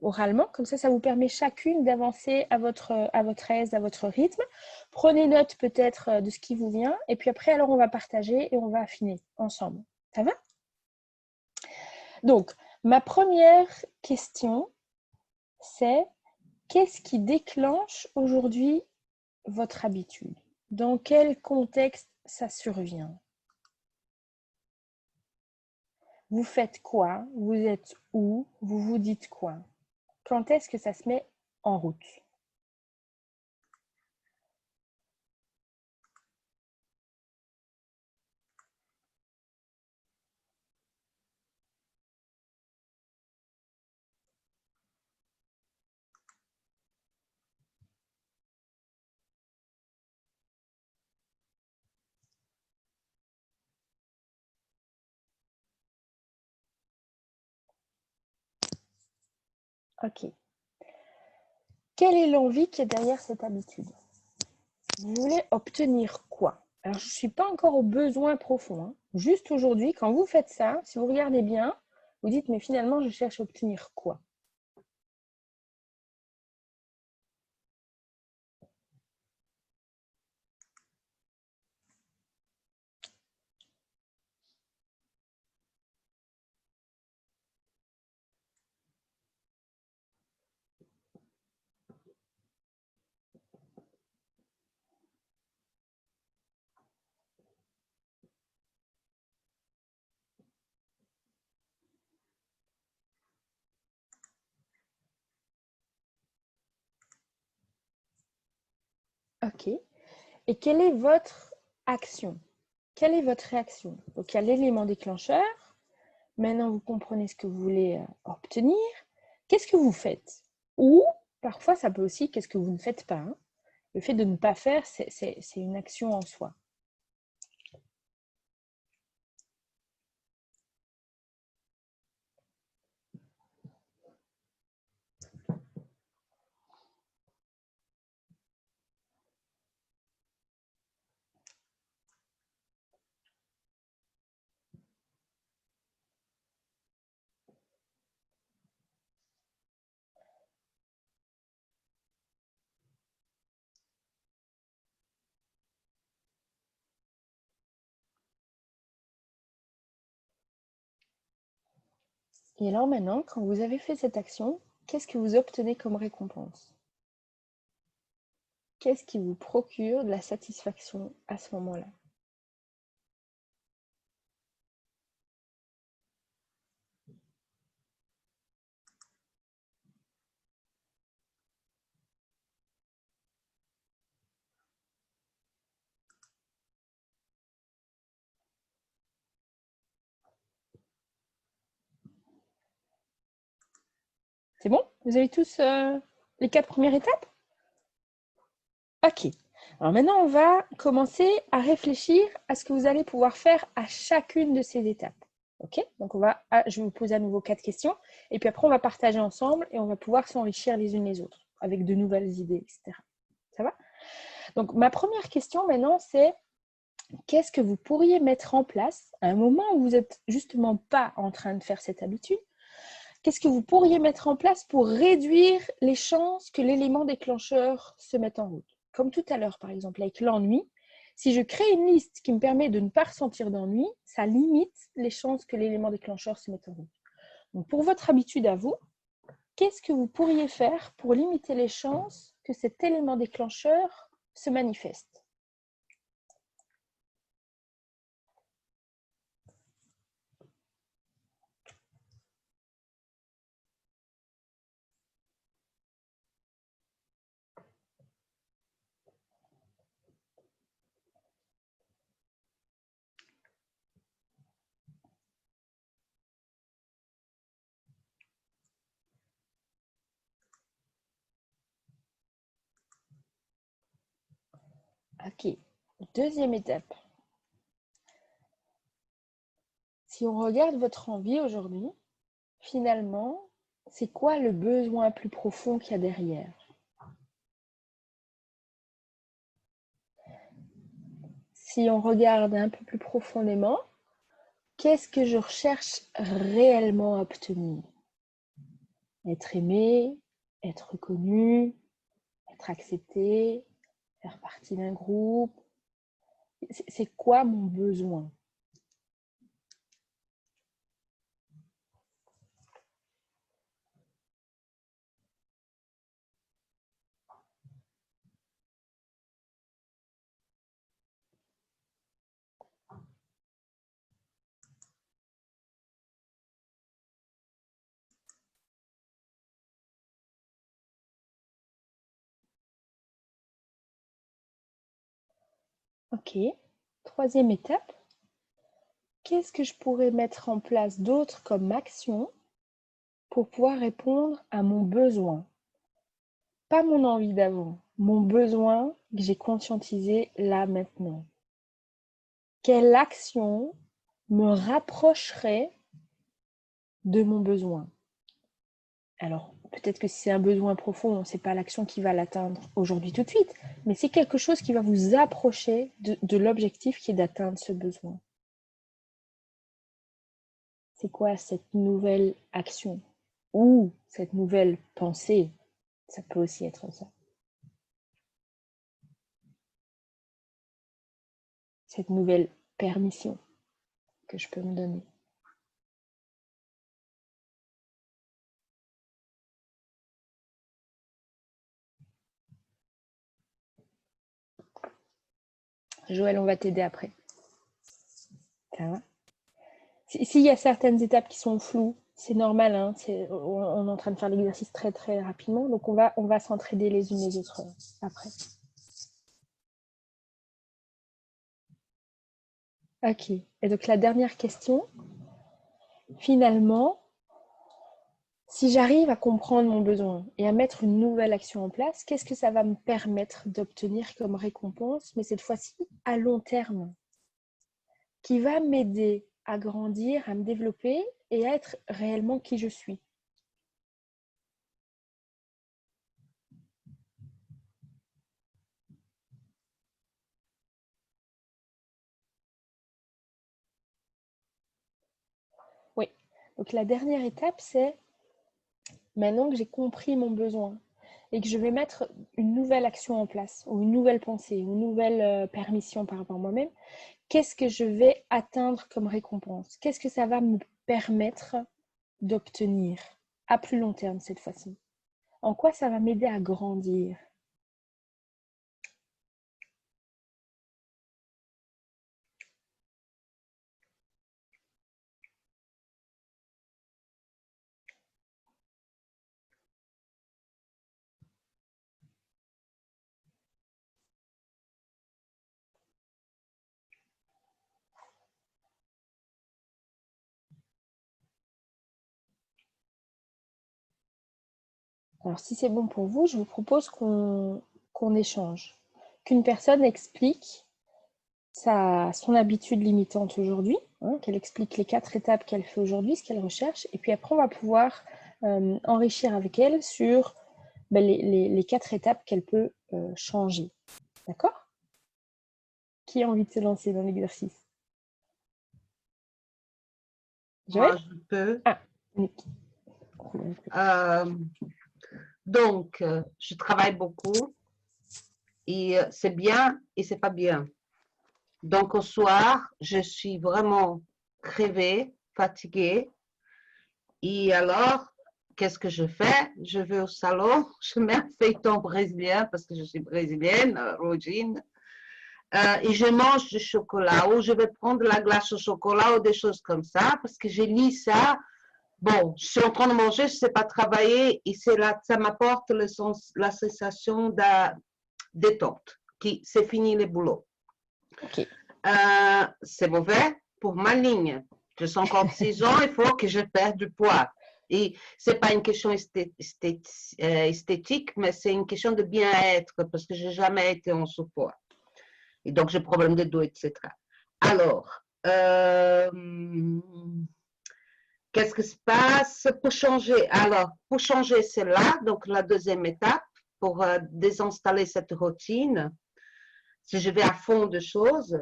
oralement. Comme ça vous permet chacune d'avancer à votre aise, à votre rythme. Prenez note peut-être de ce qui vous vient. Et puis après, alors on va partager et on va affiner ensemble. Ça va? Donc, ma première question, c'est qu'est-ce qui déclenche aujourd'hui votre habitude? Dans quel contexte ça survient? Vous faites quoi? Vous êtes où? Vous vous dites quoi? Quand est-ce que ça se met en route? Ok. Quelle est l'envie qui est derrière cette habitude? Vous voulez obtenir quoi? Alors, je ne suis pas encore au besoin profond. Hein. Juste aujourd'hui, quand vous faites ça, si vous regardez bien, vous dites, mais finalement, je cherche à obtenir quoi? Ok. Et quelle est votre action? Quelle est votre réaction? Donc, il y a l'élément déclencheur. Maintenant, vous comprenez ce que vous voulez obtenir. Qu'est-ce que vous faites? Ou, parfois, ça peut aussi, qu'est-ce que vous ne faites pas? Hein. Le fait de ne pas faire, c'est une action en soi. Et alors maintenant, quand vous avez fait cette action, qu'est-ce que vous obtenez comme récompense? Qu'est-ce qui vous procure de la satisfaction à ce moment-là? C'est bon? Vous avez tous les 4 premières étapes? Ok. Alors maintenant, on va commencer à réfléchir à ce que vous allez pouvoir faire à chacune de ces étapes. Ok? Donc, je vais vous poser à nouveau 4 questions. Et puis après, on va partager ensemble et on va pouvoir s'enrichir les unes les autres avec de nouvelles idées, etc. Ça va? Donc, ma première question maintenant, c'est qu'est-ce que vous pourriez mettre en place à un moment où vous n'êtes justement pas en train de faire cette habitude? Qu'est-ce que vous pourriez mettre en place pour réduire les chances que l'élément déclencheur se mette en route? Comme tout à l'heure, par exemple, avec l'ennui, si je crée une liste qui me permet de ne pas ressentir d'ennui, ça limite les chances que l'élément déclencheur se mette en route. Donc, pour votre habitude à vous, qu'est-ce que vous pourriez faire pour limiter les chances que cet élément déclencheur se manifeste? Ok, deuxième étape. Si on regarde votre envie aujourd'hui, finalement, c'est quoi le besoin plus profond qu'il y a derrière? Si on regarde un peu plus profondément, qu'est-ce que je recherche réellement à obtenir? Être aimé, être reconnu, être accepté, faire partie d'un groupe. C'est quoi mon besoin? Ok. Troisième étape, qu'est-ce que je pourrais mettre en place d'autre comme action pour pouvoir répondre à mon besoin? Pas mon envie d'avant, mon besoin que j'ai conscientisé là maintenant. Quelle action me rapprocherait de mon besoin? Alors, peut-être que si c'est un besoin profond, ce n'est pas l'action qui va l'atteindre aujourd'hui tout de suite, mais c'est quelque chose qui va vous approcher de l'objectif qui est d'atteindre ce besoin. C'est quoi cette nouvelle action ou cette nouvelle pensée? Ça peut aussi être ça. Cette nouvelle permission que je peux me donner. Joël, on va t'aider après. Ça va? S'il y a certaines étapes qui sont floues, c'est normal, hein, on est en train de faire l'exercice très très rapidement, donc on va s'entraider les unes les autres après. Ok, et donc la dernière question, finalement, si j'arrive à comprendre mon besoin et à mettre une nouvelle action en place, qu'est-ce que ça va me permettre d'obtenir comme récompense, mais cette fois-ci à long terme, qui va m'aider à grandir, à me développer et à être réellement qui je suis? Oui, donc la dernière étape, c'est maintenant que j'ai compris mon besoin et que je vais mettre une nouvelle action en place ou une nouvelle pensée, une nouvelle permission par rapport à moi-même, qu'est-ce que je vais atteindre comme récompense? Qu'est-ce que ça va me permettre d'obtenir à plus long terme cette fois-ci? En quoi ça va m'aider à grandir? Alors, si c'est bon pour vous, je vous propose qu'on échange, qu'une personne explique son habitude limitante aujourd'hui, hein, qu'elle explique les 4 étapes qu'elle fait aujourd'hui, ce qu'elle recherche, et puis après, on va pouvoir enrichir avec elle sur les 4 étapes qu'elle peut changer. D'accord? Qui a envie de se lancer dans l'exercice? Moi, je peux. Ah, Nick. Donc, je travaille beaucoup et c'est bien et c'est pas bien. Donc, au soir, je suis vraiment crevée, fatiguée. Et alors, qu'est-ce que je fais? Je vais au salon, je mets un feuilleton brésilien parce que je suis brésilienne, d'origine, et je mange du chocolat ou je vais prendre la glace au chocolat ou des choses comme ça parce que j'ai lu ça. Bon, je suis en train de manger, je ne sais pas travailler et c'est là, ça m'apporte la sensation de détente, qui c'est fini le boulot. Ok. C'est mauvais pour ma ligne. Je suis encore 6 ans, il faut que je perde du poids. Et ce n'est pas une question esthétique, mais c'est une question de bien-être parce que je n'ai jamais été en sous-poids. Et donc, j'ai problème de dos, etc. Alors, qu'est-ce qui se passe pour changer? Alors, pour changer, c'est là, donc la deuxième étape, pour désinstaller cette routine. Si je vais à fond de choses,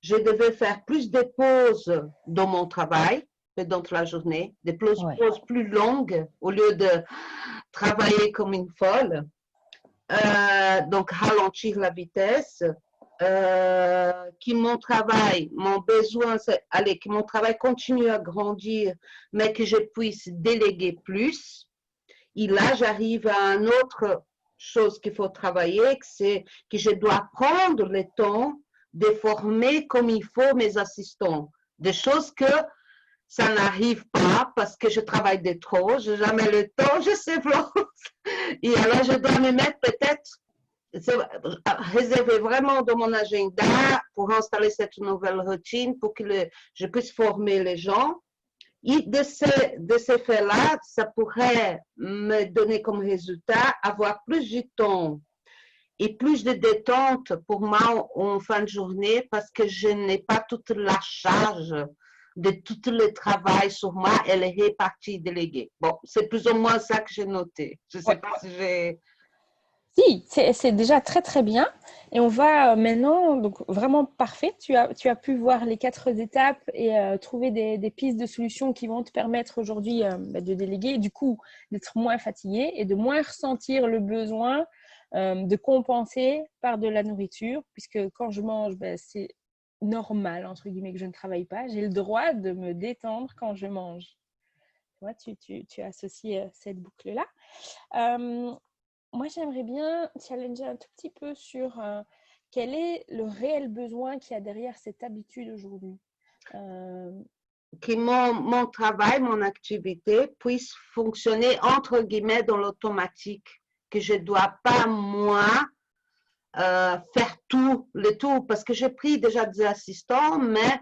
je devais faire plus de pauses dans mon travail dans la journée, des pauses plus longues au lieu de travailler comme une folle. Donc, ralentir la vitesse. Que mon travail, mon besoin, allez, que mon travail continue à grandir, mais que je puisse déléguer plus. Et là, j'arrive à une autre chose qu'il faut travailler, c'est que je dois prendre le temps de former comme il faut mes assistants. Des choses que ça n'arrive pas parce que je travaille de trop, je n'ai jamais le temps, je sais pas. Et alors, je dois me mettre peut-être réserver vraiment dans mon agenda pour installer cette nouvelle routine pour que je puisse former les gens. Et de ce fait-là, ça pourrait me donner comme résultat avoir plus de temps et plus de détente pour moi en fin de journée parce que je n'ai pas toute la charge de tout le travail sur moi, elle est répartie, déléguée. Bon, c'est plus ou moins ça que j'ai noté. Je ne sais pas si j'ai... Si, c'est déjà très très bien. Et on va maintenant, donc vraiment parfait, tu as pu voir les 4 étapes et trouver des pistes de solutions qui vont te permettre aujourd'hui de déléguer et du coup d'être moins fatigué et de moins ressentir le besoin de compenser par de la nourriture, puisque quand je mange, c'est normal, entre guillemets, que je ne travaille pas. J'ai le droit de me détendre quand je mange. Tu associes cette boucle-là. Moi, j'aimerais bien challenger un tout petit peu sur quel est le réel besoin qu'il y a derrière cette habitude aujourd'hui. Que mon travail, mon activité puisse fonctionner entre guillemets dans l'automatique, que je ne dois pas moi faire tout, le tout, parce que j'ai pris déjà des assistants, mais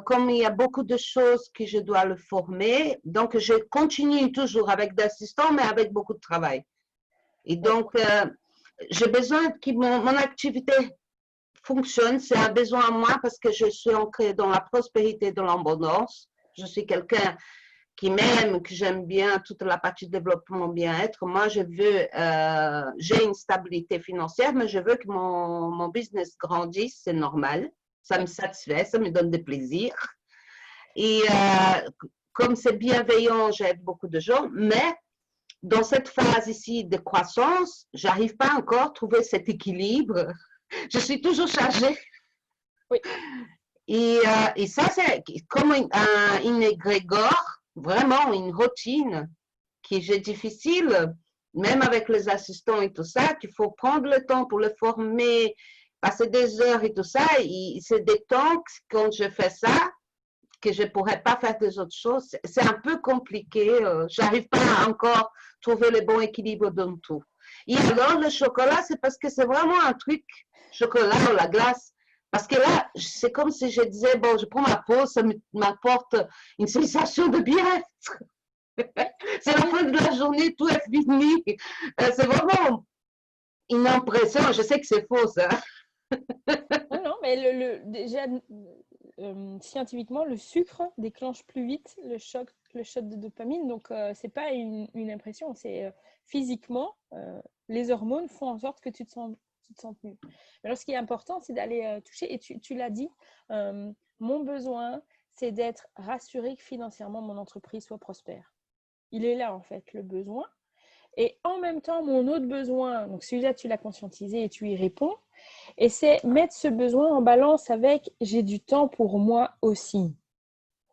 comme il y a beaucoup de choses que je dois le former, donc je continue toujours avec des assistants, mais avec beaucoup de travail. Et donc, j'ai besoin que mon activité fonctionne, c'est un besoin à moi parce que je suis ancrée dans la prospérité, dans l'abondance. Je suis quelqu'un qui m'aime, que j'aime bien toute la partie développement bien-être. Moi, j'ai une stabilité financière, mais je veux que mon business grandisse, c'est normal. Ça me satisfait, ça me donne des plaisirs. Et comme c'est bienveillant, j'aide beaucoup de gens, mais dans cette phase ici de croissance, j'arrive pas encore à trouver cet équilibre. Je suis toujours chargée. Oui. Et ça, c'est comme un égrégore, vraiment une routine qui est difficile, même avec les assistants et tout ça, qu'il faut prendre le temps pour le former, passer des heures et tout ça. Et c'est des temps quand je fais ça, que je ne pourrais pas faire des autres choses. C'est un peu compliqué. J'arrive pas à encore trouver le bon équilibre dans tout. Et alors, le chocolat, c'est parce que c'est vraiment un truc, chocolat ou la glace. Parce que là, c'est comme si je disais, bon, je prends ma pause, ça m'apporte une sensation de bien-être. C'est la fin de la journée, tout est fini. C'est vraiment une impression. Je sais que c'est faux, ça. Non, non, mais déjà, scientifiquement, le sucre déclenche plus vite le shot de dopamine. Donc, c'est pas une impression, c'est physiquement, les hormones font en sorte que tu te sens mieux. Mais alors, ce qui est important, c'est d'aller toucher, et tu l'as dit, mon besoin, c'est d'être rassuré que financièrement, mon entreprise soit prospère. Il est là, en fait, le besoin. Et en même temps, mon autre besoin, donc celui-là, tu l'as conscientisé et tu y réponds. Et c'est mettre ce besoin en balance avec j'ai du temps pour moi aussi.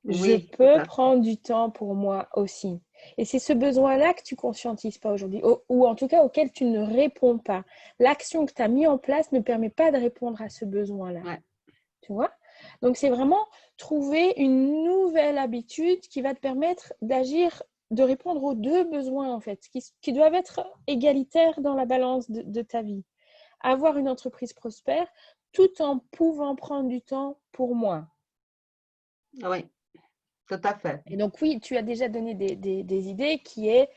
Je Oui, tout peux à fait. prendre du temps pour moi aussi. Et c'est ce besoin-là que tu ne conscientises pas aujourd'hui, ou en tout cas auquel tu ne réponds pas. L'action que tu as mis en place ne permet pas de répondre à ce besoin-là. Ouais. Tu vois? Donc, c'est vraiment trouver une nouvelle habitude qui va te permettre d'agir, de répondre aux deux besoins, en fait, qui doivent être égalitaires dans la balance de ta vie. Avoir une entreprise prospère tout en pouvant prendre du temps pour moi. Oui, tout à fait. Et donc, oui, tu as déjà donné des idées qui est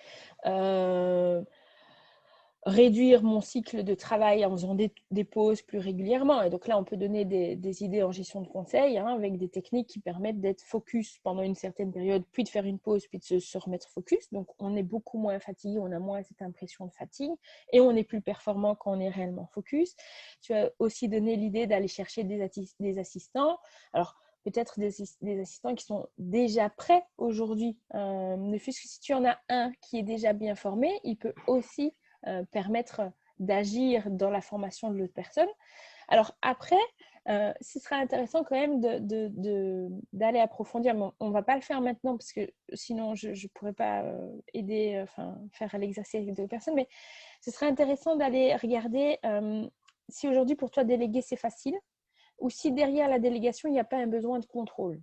réduire mon cycle de travail en faisant des pauses plus régulièrement. Et donc là, on peut donner des idées en gestion de conseil avec des techniques qui permettent d'être focus pendant une certaine période, puis de faire une pause, puis de se remettre focus. Donc, on est beaucoup moins fatigué, on a moins cette impression de fatigue et on est plus performant quand on est réellement focus. Tu as aussi donné l'idée d'aller chercher des assistants. Alors, peut-être des assistants qui sont déjà prêts aujourd'hui. Ne fût-ce que si tu en as un qui est déjà bien formé, il peut aussi permettre d'agir dans la formation de l'autre personne. Alors après, ce serait intéressant quand même d'aller approfondir. Mais on ne va pas le faire maintenant parce que sinon je ne pourrais pas aider, faire l'exercice avec d'autres personnes. Mais ce serait intéressant d'aller regarder si aujourd'hui pour toi déléguer c'est facile ou si derrière la délégation il n'y a pas un besoin de contrôle.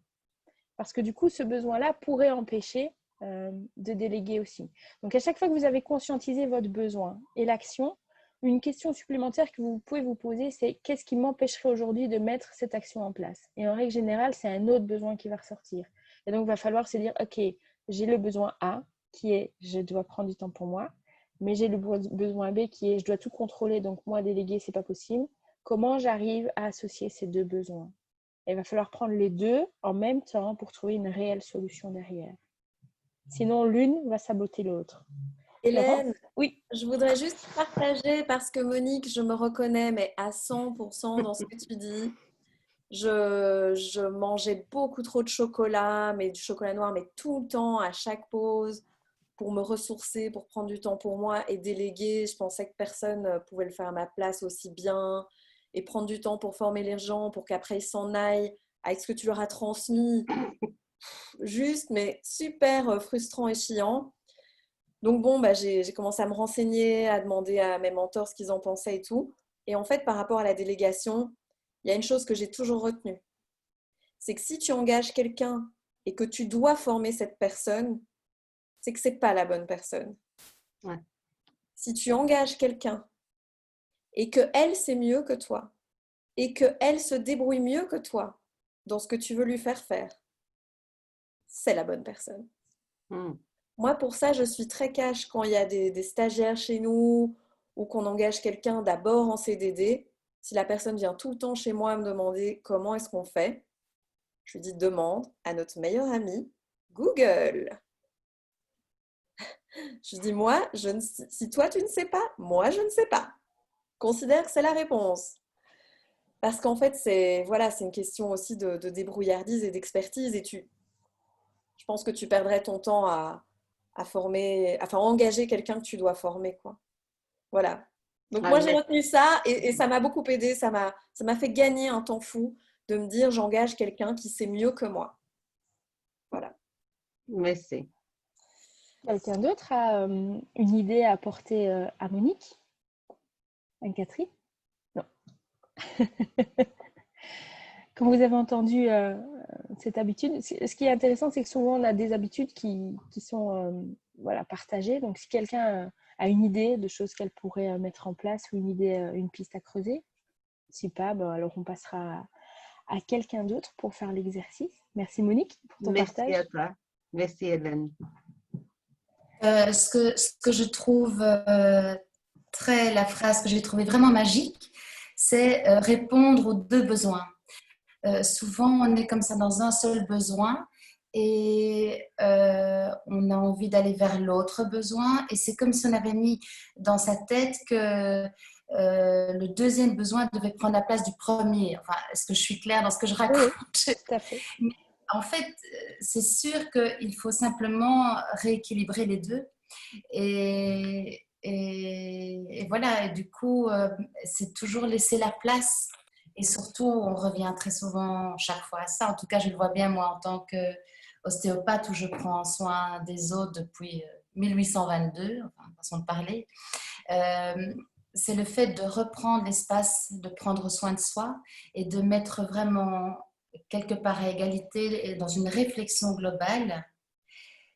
Parce que du coup, ce besoin-là pourrait empêcher de déléguer aussi. Donc, à chaque fois que vous avez conscientisé votre besoin et l'action, une question supplémentaire que vous pouvez vous poser, c'est qu'est-ce qui m'empêcherait aujourd'hui de mettre cette action en place? Et en règle générale, c'est un autre besoin qui va ressortir. Et donc, il va falloir se dire, OK, j'ai le besoin A qui est je dois prendre du temps pour moi, mais j'ai le besoin B qui est je dois tout contrôler, donc moi, déléguer, ce n'est pas possible. Comment j'arrive à associer ces deux besoins? Il va falloir prendre les deux en même temps pour trouver une réelle solution derrière. Sinon, l'une va saboter l'autre. Florence? Hélène, Oui. je voudrais juste partager parce que Monique, je me reconnais, mais à 100% dans ce que tu dis. Je mangeais beaucoup trop de chocolat, mais du chocolat noir, mais tout le temps, à chaque pause, pour me ressourcer, pour prendre du temps pour moi et déléguer. Je pensais que personne pouvait le faire à ma place aussi bien et prendre du temps pour former les gens, pour qu'après ils s'en aillent avec ce que tu leur as transmis. Juste, mais super frustrant et chiant. Donc bon, bah, j'ai commencé à me renseigner, à demander à mes mentors ce qu'ils en pensaient et tout. Et en fait, par rapport à la délégation, il y a une chose que j'ai toujours retenue. C'est que si tu engages quelqu'un et que tu dois former cette personne, c'est que ce n'est pas la bonne personne. Ouais. Si tu engages quelqu'un et qu'elle sait mieux que toi et qu'elle se débrouille mieux que toi dans ce que tu veux lui faire, c'est la bonne personne. Moi, pour ça, je suis très cash quand il y a des stagiaires chez nous ou qu'on engage quelqu'un d'abord en CDD. Si la personne vient tout le temps chez moi me demander comment est-ce qu'on fait, je lui dis demande à notre meilleur ami Google. Je dis moi, si toi tu ne sais pas, moi je ne sais pas. Considère que c'est la réponse. Parce qu'en fait, c'est une question aussi de débrouillardise et d'expertise. Et je pense que tu perdrais ton temps à former, engager quelqu'un que tu dois former, quoi. Voilà. Donc moi, j'ai retenu ça et ça m'a beaucoup aidé. Ça m'a fait gagner un temps fou de me dire j'engage quelqu'un qui sait mieux que moi. Voilà. Merci. Quelqu'un d'autre a une idée à apporter à Monique? Anne-Catherine? Non. Quand vous avez entendu cette habitude, ce qui est intéressant, c'est que souvent on a des habitudes qui sont partagées. Donc si quelqu'un a une idée de choses qu'elle pourrait mettre en place ou une idée, une piste à creuser, si pas, alors on passera à quelqu'un d'autre pour faire l'exercice. Merci Monique pour ton partage. Merci à toi. Merci Hélène. Ce que je trouve la phrase que j'ai trouvée vraiment magique, c'est répondre aux deux besoins. Souvent, on est comme ça dans un seul besoin et on a envie d'aller vers l'autre besoin. Et c'est comme si on avait mis dans sa tête que le deuxième besoin devait prendre la place du premier. Enfin, est-ce que je suis claire dans ce que je raconte? Oui, tout à fait. Mais en fait, c'est sûr qu'il faut simplement rééquilibrer les deux. Et voilà, et du coup, c'est toujours laisser la place. Et surtout, on revient très souvent chaque fois à ça. En tout cas, je le vois bien, moi, en tant qu'ostéopathe, où je prends soin des os depuis 1822, enfin, façon de parler. C'est le fait de reprendre l'espace, de prendre soin de soi et de mettre vraiment quelque part à égalité, dans une réflexion globale,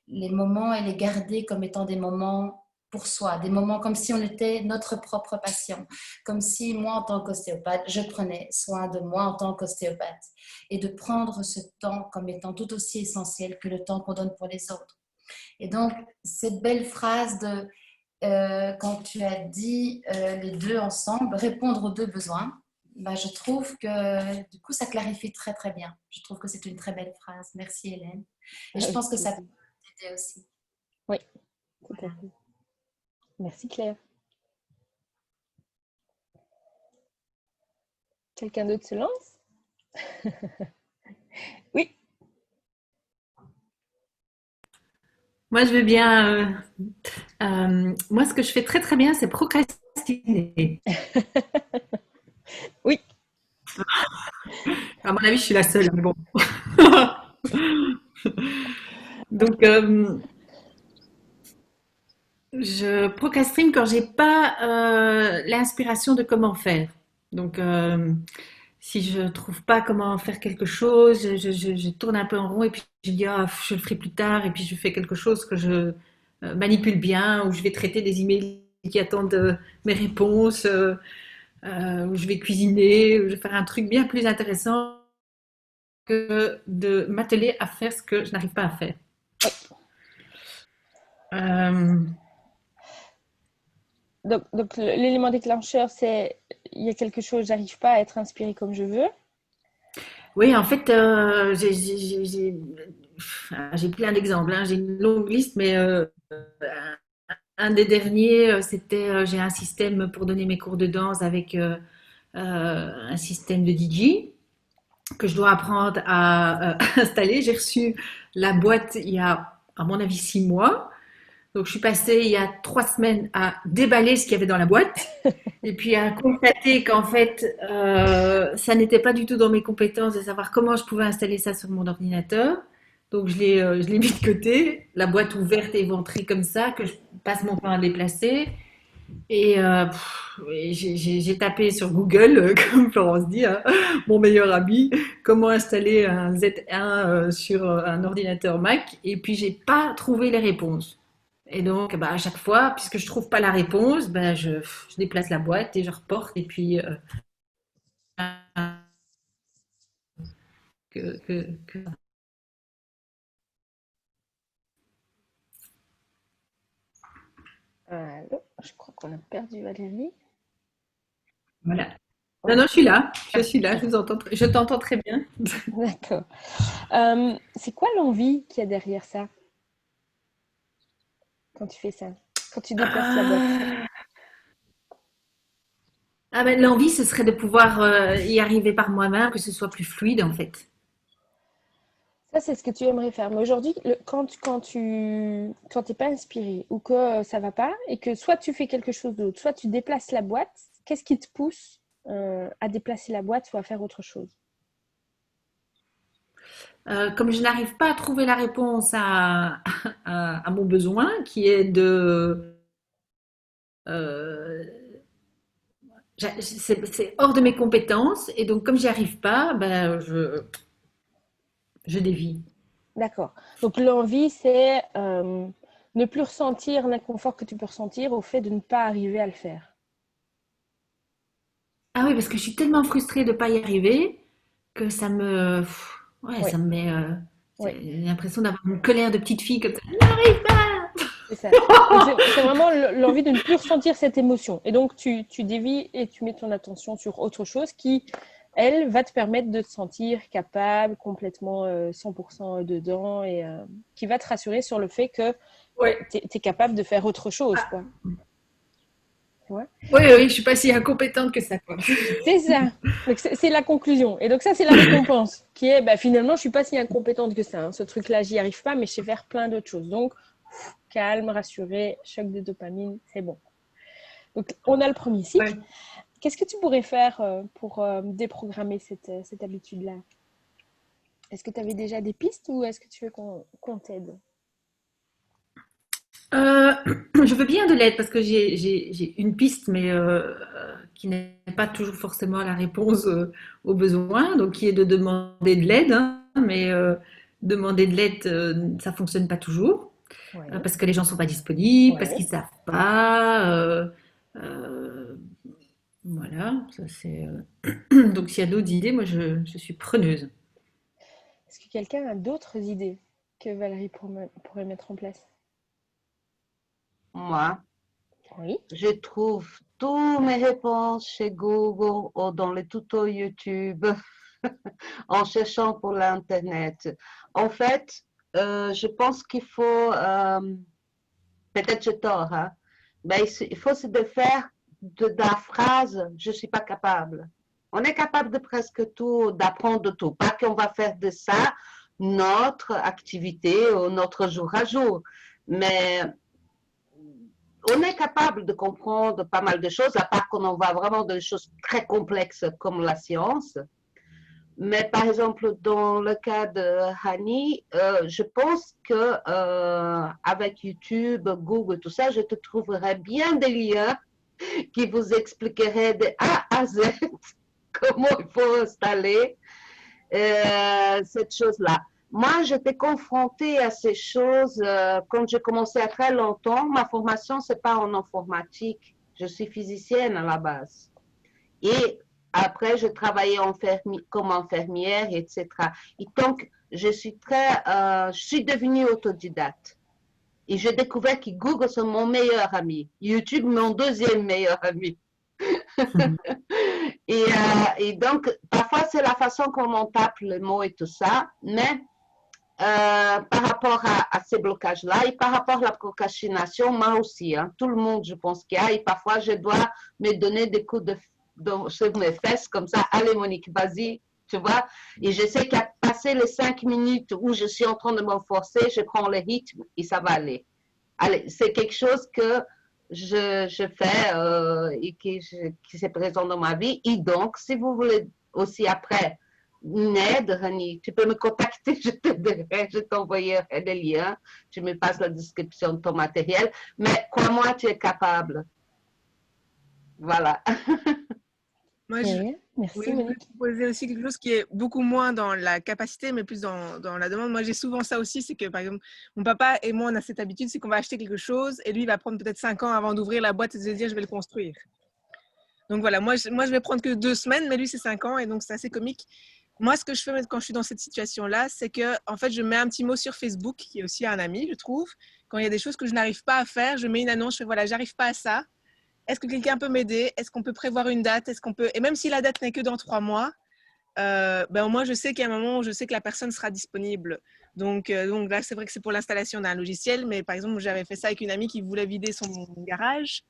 les moments et les garder comme étant des moments pour soi, des moments comme si on était notre propre patient, comme si moi en tant qu'ostéopathe, je prenais soin de moi en tant qu'ostéopathe et de prendre ce temps comme étant tout aussi essentiel que le temps qu'on donne pour les autres. Et donc, cette belle phrase de quand tu as dit les deux ensemble, répondre aux deux besoins, ben, je trouve que du coup, ça clarifie très très bien. Je trouve que c'est une très belle phrase. Merci Hélène. Et je pense que ça peut t'aider aussi. Oui, tout à fait. Merci Claire. Quelqu'un d'autre se lance? Oui. Moi, je veux bien. Moi, ce que je fais très très bien, c'est procrastiner. Oui. À mon avis, je suis la seule, mais bon. Donc, je procrastine quand j'ai pas l'inspiration de comment faire. Donc, si je trouve pas comment faire quelque chose, je tourne un peu en rond et puis je dis ah, je le ferai plus tard et puis je fais quelque chose que je manipule bien ou je vais traiter des emails qui attendent mes réponses ou je vais cuisiner ou je vais faire un truc bien plus intéressant que de m'atteler à faire ce que je n'arrive pas à faire. Donc l'élément déclencheur, c'est il y a quelque chose, j'arrive pas à être inspirée comme je veux. Oui, en fait, j'ai plein d'exemples, hein. J'ai une longue liste, mais un des derniers, c'était j'ai un système pour donner mes cours de danse avec un système de DJ que je dois apprendre à installer. J'ai reçu la boîte il y a, à mon avis, 6 mois. Donc, je suis passée il y a 3 semaines à déballer ce qu'il y avait dans la boîte et puis à constater qu'en fait, ça n'était pas du tout dans mes compétences de savoir comment je pouvais installer ça sur mon ordinateur. Donc, je l'ai mis de côté, la boîte ouverte et éventrée comme ça, que je passe mon temps à déplacer. Et j'ai tapé sur Google, comme Florence dit, hein, mon meilleur ami, comment installer un Z1 sur un ordinateur Mac. Et puis, j'ai pas trouvé les réponses. Et donc, bah, à chaque fois, puisque je trouve pas la réponse, bah, je déplace la boîte et je reporte. Et puis, que... Allô, je crois qu'on a perdu Valérie. Voilà. Non, non, je suis là, je vous entends, je t'entends très bien. D'accord. C'est quoi l'envie qu'il y a derrière ça quand tu fais ça, quand tu déplaces la boîte? Ah ben, l'envie, ce serait de pouvoir y arriver par moi-même, que ce soit plus fluide en fait. Ça, c'est ce que tu aimerais faire. Mais aujourd'hui, quand tu n'es pas inspiré ou que ça va pas et que soit tu fais quelque chose d'autre, soit tu déplaces la boîte, qu'est-ce qui te pousse à déplacer la boîte ou à faire autre chose? Comme je n'arrive pas à trouver la réponse à mon besoin, qui est de... euh, c'est hors de mes compétences, et donc comme j'y arrive pas, ben, je dévie. D'accord. Donc l'envie, c'est ne plus ressentir l'inconfort que tu peux ressentir au fait de ne pas arriver à le faire. Ah oui, parce que je suis tellement frustrée de ne pas y arriver que ouais, Oui, ça me met... oui. j'ai l'impression d'avoir une colère de petite fille comme ça. Je n'arrive pas! C'est ça. C'est vraiment l'envie de ne plus ressentir cette émotion. Et donc, tu dévies et tu mets ton attention sur autre chose qui, elle, va te permettre de te sentir capable, complètement 100% dedans et qui va te rassurer sur le fait que Ouais. tu es capable de faire autre chose, quoi. Ouais. Oui, oui, je ne suis pas si incompétente que ça, quoi. C'est ça. Donc, c'est la conclusion. Et donc, ça, c'est la récompense qui est, bah, finalement, je ne suis pas si incompétente que ça. Hein. Ce truc-là, j'y arrive pas, mais je sais faire plein d'autres choses. Donc, calme, rassuré, choc de dopamine, c'est bon. Donc, on a le premier cycle. Ouais. Qu'est-ce que tu pourrais faire pour déprogrammer cette habitude-là? Est-ce que tu avais déjà des pistes ou est-ce que tu veux qu'on t'aide? Je veux bien de l'aide parce que j'ai une piste, mais qui n'est pas toujours forcément la réponse aux besoins, donc qui est de demander de l'aide, hein, mais demander de l'aide, ça fonctionne pas toujours, Ouais. parce que les gens sont pas disponibles, parce Ouais. qu'ils savent pas. Voilà, ça c'est. Donc s'il y a d'autres idées, moi je suis preneuse. Est-ce que quelqu'un a d'autres idées que Valérie pourrait mettre en place? Moi, Oui. je trouve toutes mes réponses chez Google ou dans les tutos YouTube en cherchant pour l'Internet. En fait, je pense qu'il faut, peut-être j'ai tort, hein, mais il faut se défaire de la phrase « je ne suis pas capable ». On est capable de presque tout, d'apprendre de tout. Pas qu'on va faire de ça notre activité ou notre jour à jour, mais on est capable de comprendre pas mal de choses, à part qu'on en va vraiment dans des choses très complexes comme la science. Mais par exemple, dans le cas de Hani, je pense que avec YouTube, Google, tout ça, je te trouverai bien des liens qui vous expliqueraient de A à Z comment il faut installer cette chose-là. Moi, j'étais confrontée à ces choses quand j'ai commencé à très longtemps. Ma formation, c'est pas en informatique. Je suis physicienne à la base. Et après, je travaillais comme infirmière, etc. Et donc, je suis devenue autodidacte. Et j'ai découvert que Google, c'est mon meilleur ami. YouTube, mon deuxième meilleur ami. Et donc, parfois, c'est la façon qu'on en tape les mots et tout ça, mais par rapport à ces blocages-là et par rapport à la procrastination, moi aussi, hein, tout le monde, je pense qu'il y a, et parfois, je dois me donner des coups sur mes fesses, comme ça, allez Monique, vas-y, tu vois, et je sais qu'à passer les 5 minutes où je suis en train de me forcer, je prends le rythme et ça va aller. Allez, c'est quelque chose que je fais et qui se présente dans ma vie. Et donc, si vous voulez aussi après une aide, Rani, tu peux me contacter, je t'aiderai, je t'envoyerai des liens, tu me passes la description de ton matériel. Mais crois-moi, tu es capable. Voilà. Moi, merci, oui, je voulais Monique. proposer aussi quelque chose qui est beaucoup moins dans la capacité, mais plus dans la demande. Moi, j'ai souvent ça aussi, c'est que, par exemple, mon papa et moi, on a cette habitude, c'est qu'on va acheter quelque chose et lui, il va prendre peut-être 5 ans avant d'ouvrir la boîte et de se dire, je vais le construire. Donc voilà, moi, je vais prendre que 2 semaines, mais lui, c'est 5 ans et donc c'est assez comique. Moi, ce que je fais quand je suis dans cette situation-là, c'est que, en fait, je mets un petit mot sur Facebook, qui est aussi un ami, je trouve. Quand il y a des choses que je n'arrive pas à faire, je mets une annonce, je fais, voilà, j'arrive pas à ça. Est-ce que quelqu'un peut m'aider? Est-ce qu'on peut prévoir une date? Et même si la date n'est que dans 3 mois, au moins je sais qu'à un moment, je sais que la personne sera disponible. Donc là, c'est vrai que c'est pour l'installation d'un logiciel, mais par exemple, j'avais fait ça avec une amie qui voulait vider son garage.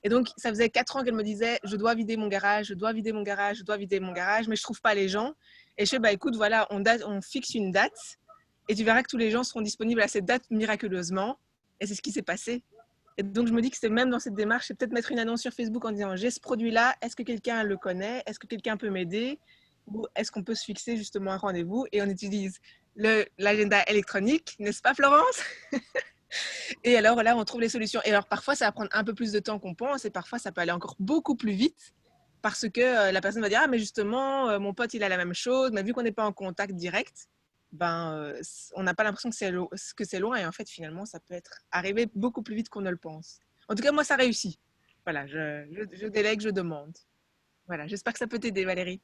Et donc, ça faisait 4 ans qu'elle me disait, je dois vider mon garage, je dois vider mon garage, je dois vider mon garage, mais je trouve pas les gens. Et je fais, bah écoute, voilà, on fixe une date et tu verras que tous les gens seront disponibles à cette date miraculeusement. Et c'est ce qui s'est passé. Et donc, je me dis que c'est même dans cette démarche, c'est peut-être mettre une annonce sur Facebook en disant, j'ai ce produit-là, est-ce que quelqu'un le connaît? Est-ce que quelqu'un peut m'aider? Ou est-ce qu'on peut se fixer justement un rendez-vous? Et on utilise l'agenda électronique, n'est-ce pas, Florence? Et alors là, on trouve les solutions. Et alors, parfois, ça va prendre un peu plus de temps qu'on pense et parfois, ça peut aller encore beaucoup plus vite parce que la personne va dire, ah, mais justement, mon pote, il a la même chose, mais vu qu'on n'est pas en contact direct, on n'a pas l'impression que c'est loin et en fait, finalement, ça peut être arrivé beaucoup plus vite qu'on ne le pense. En tout cas, moi, ça réussit. Voilà, je délègue, je demande. Voilà, j'espère que ça peut t'aider, Valérie.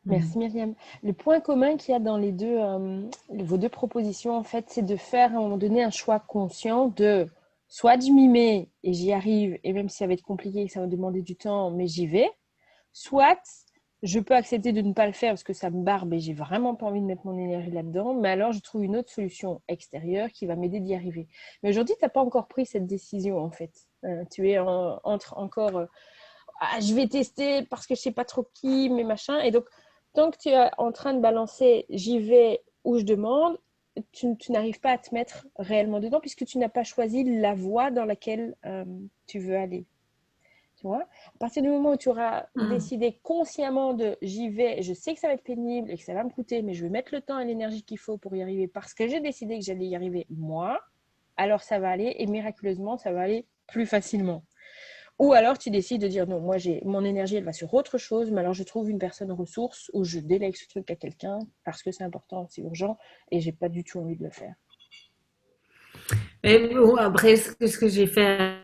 Merci Myriam. Le point commun qu'il y a dans les deux, vos deux propositions, en fait, c'est de faire à un moment donné un choix conscient de soit je m'y mets et j'y arrive, et même si ça va être compliqué, que ça va demander du temps, mais j'y vais, soit je peux accepter de ne pas le faire parce que ça me barbe et j'ai vraiment pas envie de mettre mon énergie là-dedans, mais alors je trouve une autre solution extérieure qui va m'aider d'y arriver. Mais aujourd'hui, tu n'as pas encore pris cette décision en fait. Tu es entre encore je vais tester parce que je sais pas trop qui, mais machin. Et donc, tant que tu es en train de balancer j'y vais ou je demande, tu n'arrives pas à te mettre réellement dedans puisque tu n'as pas choisi la voie dans laquelle tu veux aller. Tu vois, à partir du moment où tu auras décidé consciemment de j'y vais, je sais que ça va être pénible et que ça va me coûter, mais je vais mettre le temps et l'énergie qu'il faut pour y arriver parce que j'ai décidé que j'allais y arriver moi, alors ça va aller et miraculeusement, ça va aller plus facilement. Ou alors tu décides de dire non, moi mon énergie elle va sur autre chose, mais alors je trouve une personne ressource ou je délègue ce truc à quelqu'un parce que c'est important, c'est urgent et j'ai pas du tout envie de le faire. Mais bon, après, ce que j'ai fait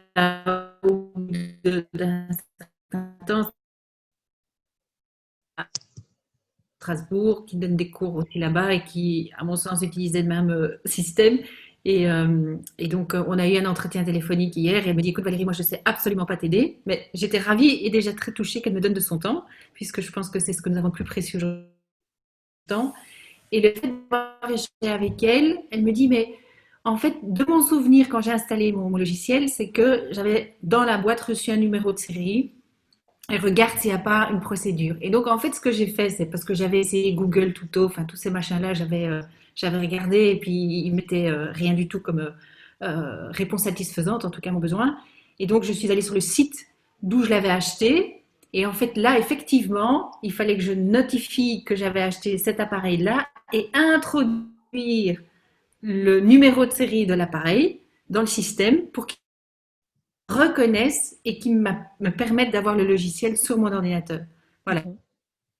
au bout d'un certain temps, à Strasbourg, qui donne des cours aussi là-bas et qui, à mon sens, utilisait le même système. Et donc, on a eu un entretien téléphonique hier et elle me dit, écoute Valérie, moi je ne sais absolument pas t'aider, mais j'étais ravie et déjà très touchée qu'elle me donne de son temps, puisque je pense que c'est ce que nous avons de plus précieux aujourd'hui. Et le fait d'avoir échangé avec elle, elle me dit, mais en fait, de mon souvenir, quand j'ai installé mon logiciel, c'est que j'avais dans la boîte reçu un numéro de série et regarde s'il n'y a pas une procédure. Et donc, en fait, ce que j'ai fait, c'est parce que j'avais essayé Google Tuto, enfin, tous ces machins-là, j'avais regardé et puis ils ne mettaient rien du tout comme réponse satisfaisante, en tout cas mon besoin. Et donc, je suis allée sur le site d'où je l'avais acheté. Et en fait, là, effectivement, il fallait que je notifie que j'avais acheté cet appareil-là et introduire le numéro de série de l'appareil dans le système pour qu'il reconnaisse et qu'il me permette d'avoir le logiciel sur mon ordinateur. Voilà.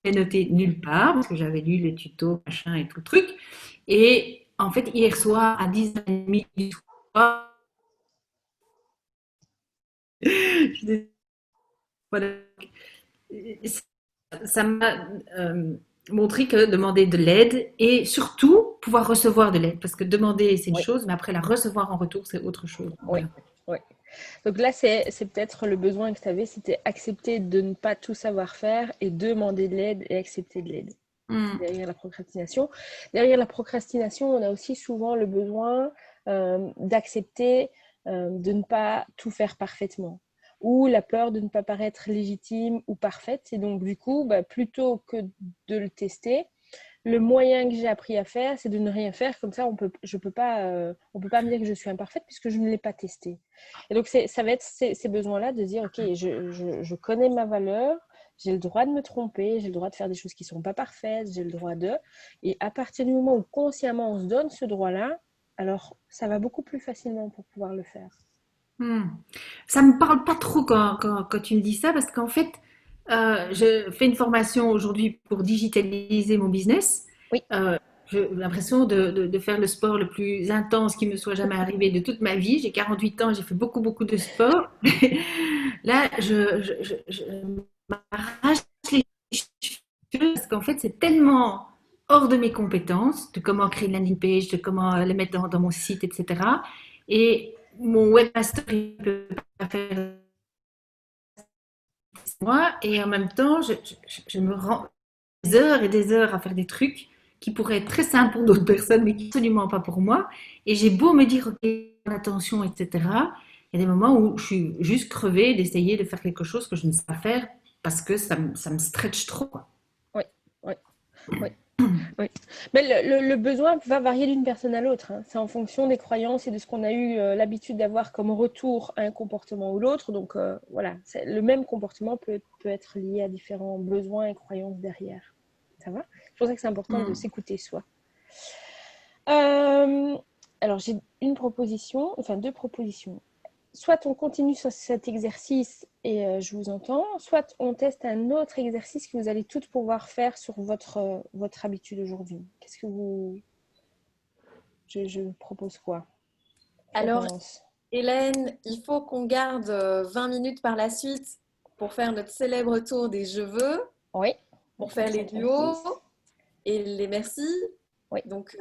Je l'ai noté nulle part parce que j'avais lu les tutos, machin et tout le truc. Et en fait, hier soir, à 10h30 du soir, voilà. Ça m'a montré que demander de l'aide et surtout pouvoir recevoir de l'aide. Parce que demander, c'est une chose, mais après la recevoir en retour, c'est autre chose. Oui, oui. Donc là, c'est peut-être le besoin que tu avais, c'était accepter de ne pas tout savoir faire et demander de l'aide et accepter de l'aide. Derrière la procrastination. Derrière la procrastination, on a aussi souvent le besoin d'accepter de ne pas tout faire parfaitement ou la peur de ne pas paraître légitime ou parfaite. Et donc, du coup, plutôt que de le tester, le moyen que j'ai appris à faire, c'est de ne rien faire. Comme ça, on peut pas me dire que je suis imparfaite puisque je ne l'ai pas testé. Et donc, ça va être ces besoins-là de dire, OK, je connais ma valeur, j'ai le droit de me tromper, j'ai le droit de faire des choses qui ne sont pas parfaites, j'ai le droit de... Et à partir du moment où consciemment on se donne ce droit-là, alors ça va beaucoup plus facilement pour pouvoir le faire. Ça me parle pas trop quand tu me dis ça parce qu'en fait, je fais une formation aujourd'hui pour digitaliser mon business. Oui. J'ai l'impression de faire le sport le plus intense qui me soit jamais arrivé de toute ma vie. J'ai 48 ans, j'ai fait beaucoup, beaucoup de sport. Là, je m'arrache les cheveux parce qu'en fait, c'est tellement hors de mes compétences de comment créer une landing page, de comment le mettre dans mon site, etc. Et mon webmaster, il peut pas faire moi, et en même temps, je me rends des heures et des heures à faire des trucs qui pourraient être très simples pour d'autres personnes, mais qui sont absolument pas pour moi. Et j'ai beau me dire, ok, attention, etc. Il y a des moments où je suis juste crevée d'essayer de faire quelque chose que je ne sais pas faire parce que ça me stretch trop. Quoi. Oui. Oui. Mais le besoin va varier d'une personne à l'autre. Hein. C'est en fonction des croyances et de ce qu'on a eu l'habitude d'avoir comme retour à un comportement ou l'autre. Donc voilà, le même comportement peut être lié à différents besoins et croyances derrière. Ça va ? C'est pour ça que c'est important de s'écouter soi. Alors j'ai une proposition, enfin deux propositions. Soit on continue sur cet exercice et je vous entends, soit on teste un autre exercice que vous allez toutes pouvoir faire sur votre habitude aujourd'hui. Qu'est-ce que vous... Je vous propose quoi? Alors, Hélène, il faut qu'on garde 20 minutes par la suite pour faire notre célèbre tour des je veux. Oui. pour faire les duos et les merci. Oui. Donc,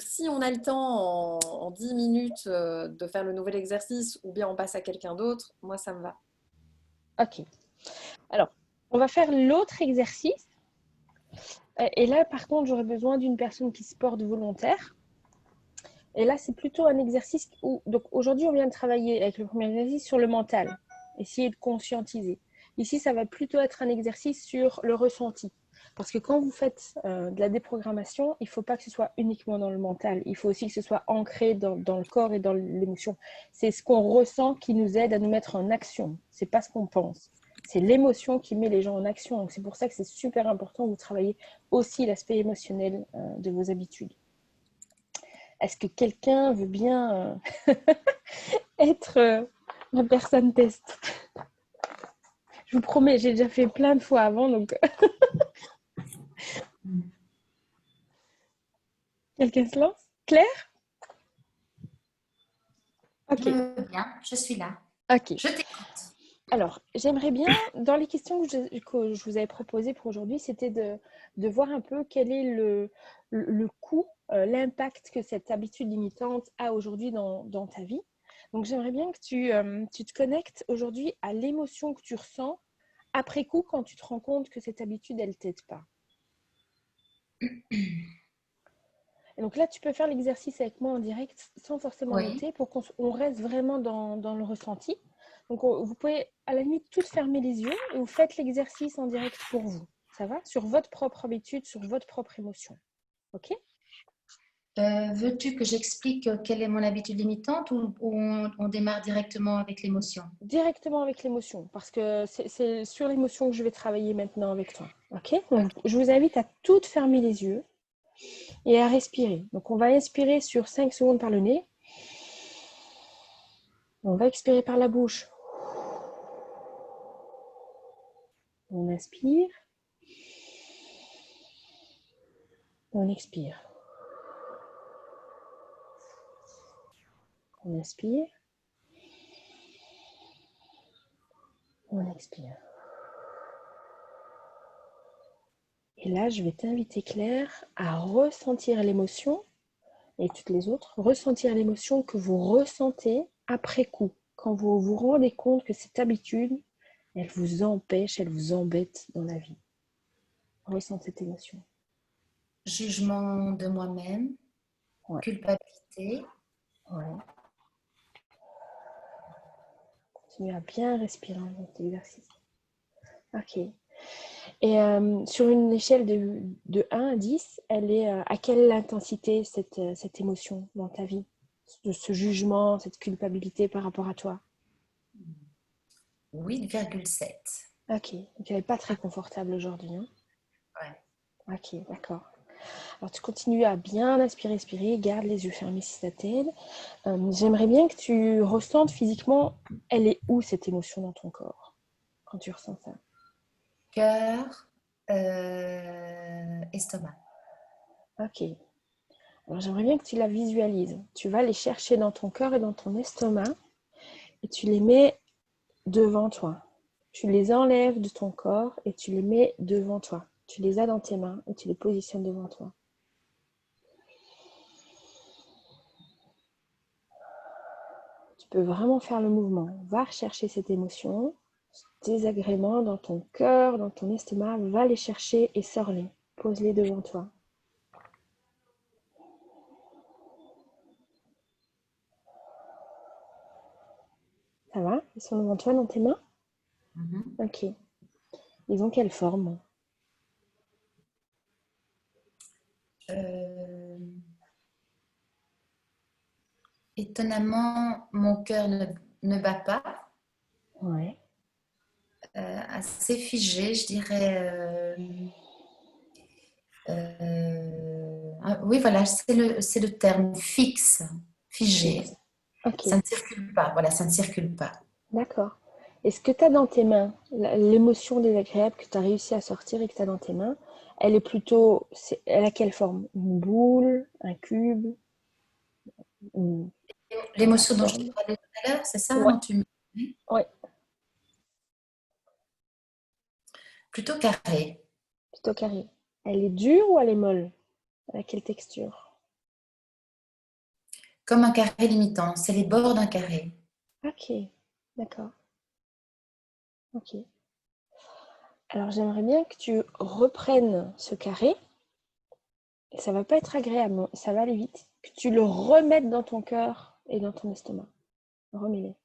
si on a le temps en 10 minutes de faire le nouvel exercice ou bien on passe à quelqu'un d'autre, moi, ça me va. Ok. Alors, on va faire l'autre exercice. Et là, par contre, j'aurais besoin d'une personne qui se porte volontaire. Et là, c'est plutôt un exercice où... Donc, aujourd'hui, on vient de travailler avec le premier exercice sur le mental. Essayer de conscientiser. Ici, ça va plutôt être un exercice sur le ressenti. Parce que quand vous faites de la déprogrammation, il ne faut pas que ce soit uniquement dans le mental. Il faut aussi que ce soit ancré dans le corps et dans l'émotion. C'est ce qu'on ressent qui nous aide à nous mettre en action. Ce n'est pas ce qu'on pense. C'est l'émotion qui met les gens en action. Donc, c'est pour ça que c'est super important que vous travaillez aussi l'aspect émotionnel de vos habitudes. Est-ce que quelqu'un veut bien être la personne test? Je vous promets, j'ai déjà fait plein de fois avant, donc... Quelqu'un se lance? Claire? Ok. Bien, je suis là. Ok. Je t'écoute. Alors, j'aimerais bien, dans les questions que je vous avais proposées pour aujourd'hui, c'était de voir un peu quel est le coût, l'impact que cette habitude limitante a aujourd'hui dans ta vie. Donc, j'aimerais bien que tu te connectes aujourd'hui à l'émotion que tu ressens après coup quand tu te rends compte que cette habitude, elle ne t'aide pas. Et donc là, tu peux faire l'exercice avec moi en direct sans forcément noter pour qu'on reste vraiment dans le ressenti. Donc, vous pouvez à la limite tous fermer les yeux et vous faites l'exercice en direct pour vous. Ça va? Sur votre propre habitude, sur votre propre émotion. OK? Veux-tu que j'explique quelle est mon habitude limitante ou on démarre directement avec l'émotion? Directement avec l'émotion, parce que c'est sur l'émotion que je vais travailler maintenant avec toi. OK? Donc, je vous invite à toutes fermer les yeux et à respirer. Donc, on va inspirer sur 5 secondes par le nez. On va expirer par la bouche. On inspire. On expire. On inspire. On expire. Et là, je vais t'inviter, Claire, à ressentir l'émotion, et toutes les autres, ressentir l'émotion que vous ressentez après coup, quand vous vous rendez compte que cette habitude, elle vous empêche, elle vous embête dans la vie. Ressentez cette émotion. Jugement de moi-même, culpabilité. Ouais. Continuez à bien respirer dans cet exercice. Ok. Et sur une échelle de 1 à 10, elle est à quelle intensité cette émotion dans ta vie? De ce jugement, cette culpabilité par rapport à toi? 8,7. Ok, donc elle n'est pas très confortable aujourd'hui. Hein? Ouais. Ok, d'accord. Alors tu continues à bien inspirer, expirer, garde les yeux fermés si ça t'aide. J'aimerais bien que tu ressentes physiquement, elle est où cette émotion dans ton corps quand tu ressens ça? Cœur, estomac. Ok. Alors j'aimerais bien que tu la visualises. Tu vas les chercher dans ton cœur et dans ton estomac et tu les mets devant toi. Tu les enlèves de ton corps et tu les mets devant toi. Tu les as dans tes mains et tu les positionnes devant toi. Tu peux vraiment faire le mouvement. Va rechercher cette émotion, ce désagrément dans ton cœur, dans ton estomac. Va les chercher et sors-les. Pose-les devant toi. Ça va? Ils sont devant toi dans tes mains? Ok. Ils ont quelle forme? Étonnamment, mon cœur ne bat pas. Ouais. Assez figé, je dirais. Oui, voilà, c'est le terme fixe, figé. Okay. Ça ne circule pas. Voilà, ça ne circule pas. D'accord. Est-ce que tu as dans tes mains l'émotion désagréable que tu as réussi à sortir et que tu as dans tes mains, elle est plutôt... Elle a quelle forme? Une boule? Un cube? L'émotion dont je te parlais tout à l'heure, c'est ça? Ouais. Oui. Plutôt carré. Plutôt carrée. Elle est dure ou elle est molle? Elle a quelle texture? Comme un carré limitant, c'est les bords d'un carré. Ok, d'accord. Ok. Alors j'aimerais bien que tu reprennes ce carré. Et ça va pas être agréable, ça va aller vite. Que tu le remettes dans ton cœur et dans ton estomac. Remets-les.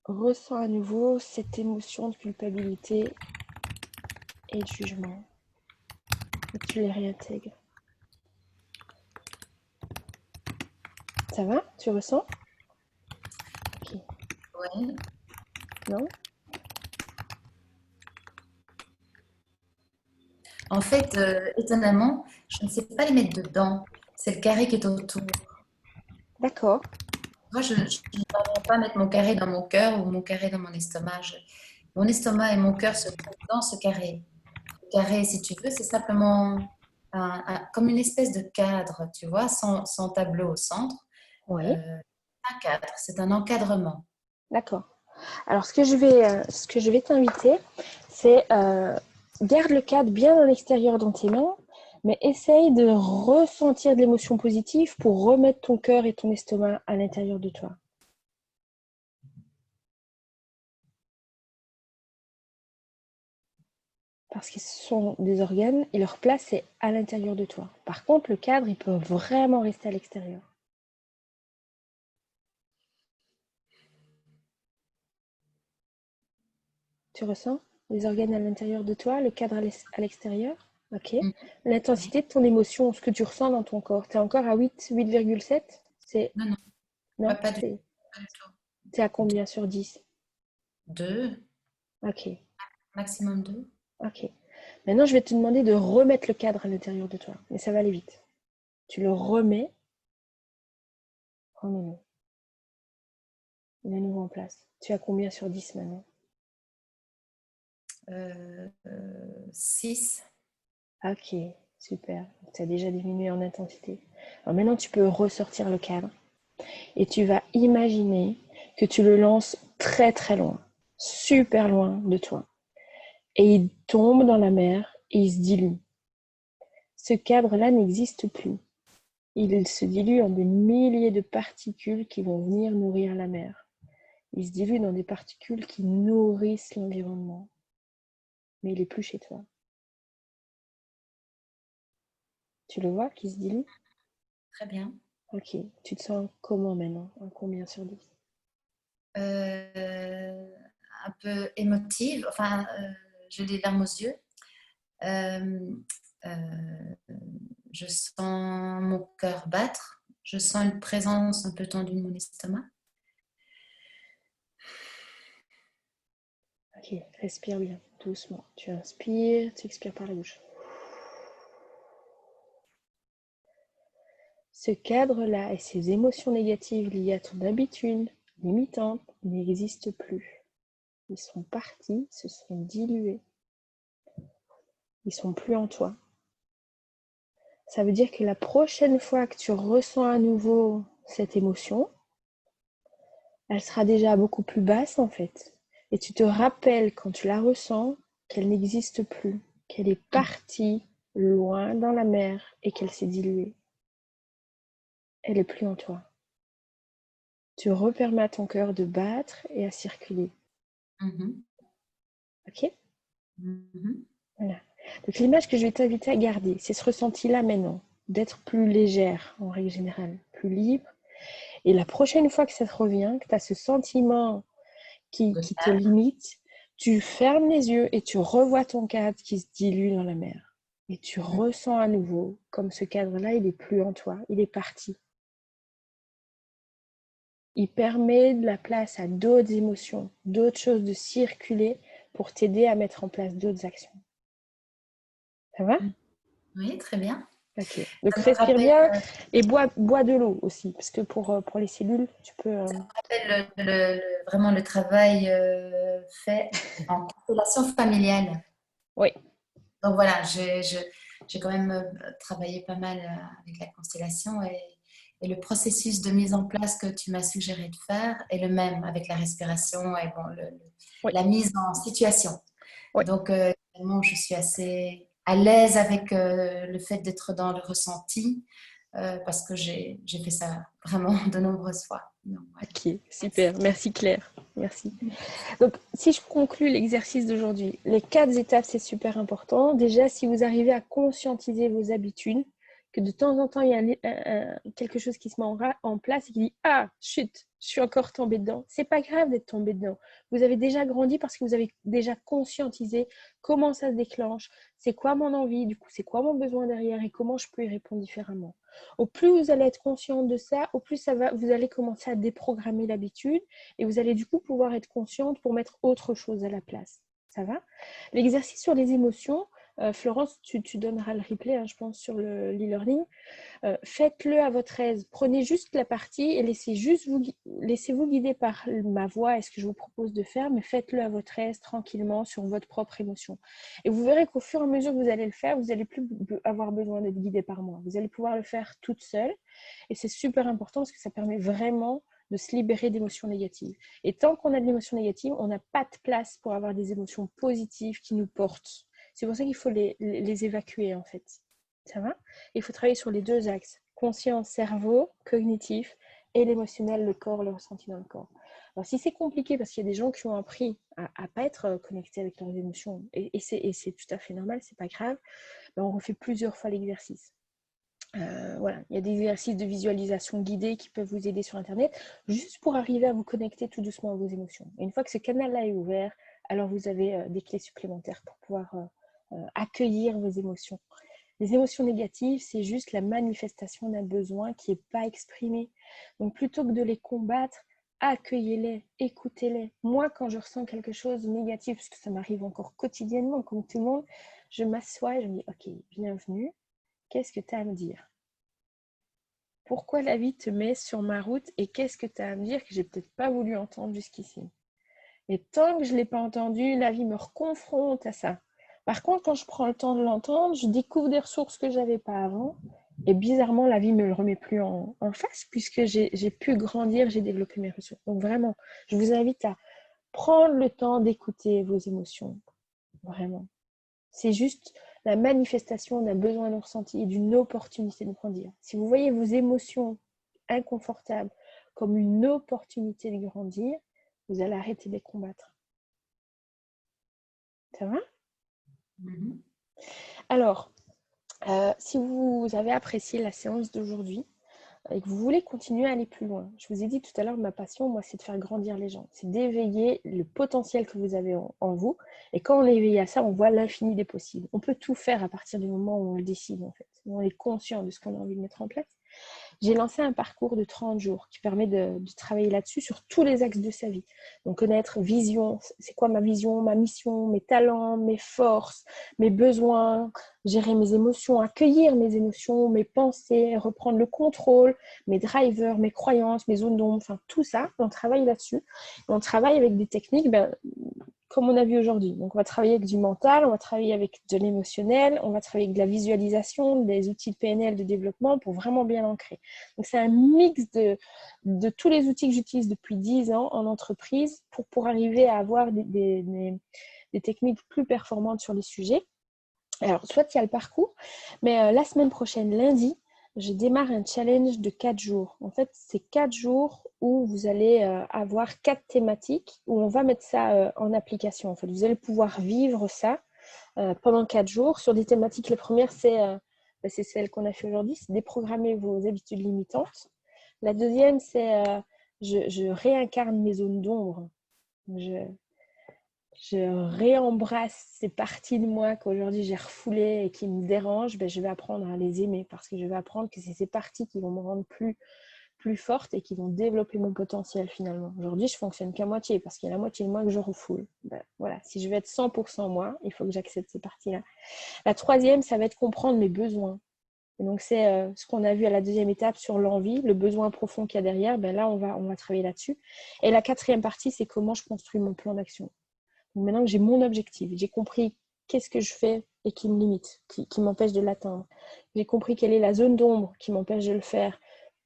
Ressens à nouveau cette émotion de culpabilité et de jugement. Et tu les réintègres. Ça va? Tu ressens? Ok. Ouais. Non? En fait, étonnamment, je ne sais pas les mettre dedans. C'est le carré qui est autour. D'accord. Moi, je ne parviens pas à mettre mon carré dans mon cœur ou mon carré dans mon estomac. Mon estomac et mon cœur se trouvent dans ce carré. Le carré, si tu veux, c'est simplement comme une espèce de cadre, tu vois, sans tableau au centre. Oui. Un cadre, c'est un encadrement. D'accord. Alors, ce que je vais t'inviter, c'est garde le cadre bien à l'extérieur dans tes mains, mais essaye de ressentir de l'émotion positive pour remettre ton cœur et ton estomac à l'intérieur de toi. Parce que ce sont des organes et leur place est à l'intérieur de toi. Par contre, le cadre, il peut vraiment rester à l'extérieur. Tu ressens les organes à l'intérieur de toi, le cadre à l'extérieur? Ok. L'intensité de ton émotion, ce que tu ressens dans ton corps, tu es encore à 8,7? C'est... Non, Non, pas du tout. tu es à combien sur 10? 2, Ok. maximum 2. Ok. Maintenant, je vais te demander de remettre le cadre à l'intérieur de toi. Mais ça va aller vite. Tu le remets. Remets-le. Il est à nouveau en place. Tu as combien sur 10 maintenant? 6. Ok, super. Tu as déjà diminué en intensité. Alors maintenant, tu peux ressortir le cadre et tu vas imaginer que tu le lances très très loin, super loin de toi. Et il tombe dans la mer et il se dilue. Ce cadre-là n'existe plus. Il se dilue en des milliers de particules qui vont venir nourrir la mer. Il se dilue dans des particules qui nourrissent l'environnement. Mais il n'est plus chez toi. Tu le vois qui se dilue? Très bien. Ok. Tu te sens comment maintenant? À combien sur 10? Un peu émotive, enfin, j'ai des larmes aux yeux. Je sens mon cœur battre. Je sens une présence un peu tendue de mon estomac. Ok, respire bien, doucement. Tu inspires, tu expires par la bouche. Ce cadre-là et ces émotions négatives liées à ton habitude limitante n'existent plus. Ils sont partis, se sont dilués. Ils sont plus en toi. Ça veut dire que la prochaine fois que tu ressens à nouveau cette émotion, elle sera déjà beaucoup plus basse en fait. Et tu te rappelles quand tu la ressens qu'elle n'existe plus, qu'elle est partie loin dans la mer et qu'elle s'est diluée. Elle n'est plus en toi. Tu repermets à ton cœur de battre et à circuler. Ok? Voilà. Donc l'image que je vais t'inviter à garder, c'est ce ressenti-là maintenant, d'être plus légère en règle générale, plus libre. Et la prochaine fois que ça te revient, que tu as ce sentiment qui te limite, tu fermes les yeux et tu revois ton cadre qui se dilue dans la mer. Et tu ressens à nouveau, comme ce cadre-là, il n'est plus en toi, il est parti. Il permet de la place à d'autres émotions, d'autres choses de circuler pour t'aider à mettre en place d'autres actions. Ça va? Oui, très bien. Ok. Donc respire bien et bois de l'eau aussi, parce que pour les cellules, tu peux... Ça me rappelle vraiment le travail fait en constellation familiale. Oui. Donc voilà, j'ai quand même travaillé pas mal avec la constellation et Et le processus de mise en place que tu m'as suggéré de faire est le même avec la respiration et bon, Oui. la mise en situation. Oui. Donc, vraiment, je suis assez à l'aise avec le fait d'être dans le ressenti parce que j'ai fait ça vraiment de nombreuses fois. Donc, ouais. Ok, super. Merci Claire. Merci. Donc, si je conclue l'exercice d'aujourd'hui, les 4 étapes, c'est super important. Déjà, si vous arrivez à conscientiser vos habitudes, que de temps en temps, il y a quelque chose qui se met en place et qui dit « Ah, chut, je suis encore tombée dedans. » C'est pas grave d'être tombée dedans. Vous avez déjà grandi parce que vous avez déjà conscientisé comment ça se déclenche, c'est quoi mon envie, du coup, c'est quoi mon besoin derrière et comment je peux y répondre différemment. Au plus vous allez être conscient de ça, au plus vous allez commencer à déprogrammer l'habitude et vous allez du coup pouvoir être consciente pour mettre autre chose à la place. Ça va? L'exercice sur les émotions, Florence, tu donneras le replay, hein, je pense, sur l'e-learning. Faites-le à votre aise. Prenez juste la partie et laissez-vous guider par ma voix et ce que je vous propose de faire, mais faites-le à votre aise, tranquillement, sur votre propre émotion. Et vous verrez qu'au fur et à mesure que vous allez le faire, vous n'allez plus avoir besoin d'être guidé par moi. Vous allez pouvoir le faire toute seule. Et c'est super important parce que ça permet vraiment de se libérer d'émotions négatives. Et tant qu'on a de l'émotion négative, on n'a pas de place pour avoir des émotions positives qui nous portent. C'est pour ça qu'il faut les évacuer, en fait. Ça va? Il faut travailler sur les 2 axes, conscient, cerveau, cognitif, et l'émotionnel, le corps, le ressenti dans le corps. Alors, si c'est compliqué, parce qu'il y a des gens qui ont appris à ne pas être connectés avec leurs émotions, et c'est tout à fait normal, c'est pas grave, ben on refait plusieurs fois l'exercice. Voilà, il y a des exercices de visualisation guidés qui peuvent vous aider sur Internet, juste pour arriver à vous connecter tout doucement à vos émotions. Et une fois que ce canal-là est ouvert, alors vous avez des clés supplémentaires pour pouvoir accueillir vos émotions. Les émotions négatives, c'est juste la manifestation d'un besoin qui n'est pas exprimé. Donc plutôt que de les combattre, accueillez-les, écoutez-les. Moi, quand je ressens quelque chose de négatif, parce que ça m'arrive encore quotidiennement, comme tout le monde, je m'assois et je me dis « Ok, bienvenue, qu'est-ce que tu as à me dire ? Pourquoi la vie te met sur ma route et qu'est-ce que tu as à me dire que j'ai peut-être pas voulu entendre jusqu'ici ?» Et tant que je ne l'ai pas entendu, la vie me reconfronte à ça. Par contre, quand je prends le temps de l'entendre, je découvre des ressources que je n'avais pas avant. Et bizarrement, la vie ne me le remet plus en face puisque j'ai pu grandir, j'ai développé mes ressources. Donc vraiment, je vous invite à prendre le temps d'écouter vos émotions. Vraiment. C'est juste la manifestation d'un besoin non ressenti et d'une opportunité de grandir. Si vous voyez vos émotions inconfortables comme une opportunité de grandir, vous allez arrêter de les combattre. Ça va ? Alors, si vous avez apprécié la séance d'aujourd'hui et que vous voulez continuer à aller plus loin, je vous ai dit tout à l'heure, ma passion, moi, c'est de faire grandir les gens. C'est d'éveiller le potentiel que vous avez en vous. Et quand on est éveillé à ça, on voit l'infini des possibles. On peut tout faire à partir du moment où on le décide, en fait. Où on est conscient de ce qu'on a envie de mettre en place. J'ai lancé un parcours de 30 jours qui permet de travailler là-dessus sur tous les axes de sa vie. Donc connaître vision, c'est quoi ma vision, ma mission, mes talents, mes forces, mes besoins, gérer mes émotions, accueillir mes émotions, mes pensées, reprendre le contrôle, mes drivers, mes croyances, mes zones d'ombre, enfin tout ça, on travaille là-dessus. On travaille avec des techniques, comme on a vu aujourd'hui. Donc, on va travailler avec du mental, on va travailler avec de l'émotionnel, on va travailler avec de la visualisation, des outils de PNL, de développement pour vraiment bien l'ancrer. Donc, c'est un mix de tous les outils que j'utilise depuis 10 ans en entreprise pour arriver à avoir des techniques plus performantes sur les sujets. Alors, soit il y a le parcours, mais la semaine prochaine, lundi, je démarre un challenge de 4 jours. En fait, c'est 4 jours où vous allez avoir 4 thématiques, où on va mettre ça en application. En fait, vous allez pouvoir vivre ça pendant 4 jours sur des thématiques. La première, c'est celle qu'on a fait aujourd'hui, c'est déprogrammer vos habitudes limitantes. La deuxième, c'est je réincarne mes zones d'ombre. Je réembrasse ces parties de moi qu'aujourd'hui j'ai refoulées et qui me dérangent, je vais apprendre à les aimer parce que je vais apprendre que c'est ces parties qui vont me rendre plus forte et qui vont développer mon potentiel finalement. Aujourd'hui, je fonctionne qu'à moitié parce qu'il y a la moitié de moi que je refoule. Voilà, si je veux être 100% moi, il faut que j'accepte ces parties-là. La troisième, ça va être comprendre mes besoins. Et donc, c'est ce qu'on a vu à la deuxième étape sur l'envie, le besoin profond qu'il y a derrière. Là, on va travailler là-dessus. Et la quatrième partie, c'est comment je construis mon plan d'action. Donc maintenant que j'ai mon objectif, j'ai compris qu'est-ce que je fais et qui me limite, qui m'empêche de l'atteindre. J'ai compris quelle est la zone d'ombre qui m'empêche de le faire,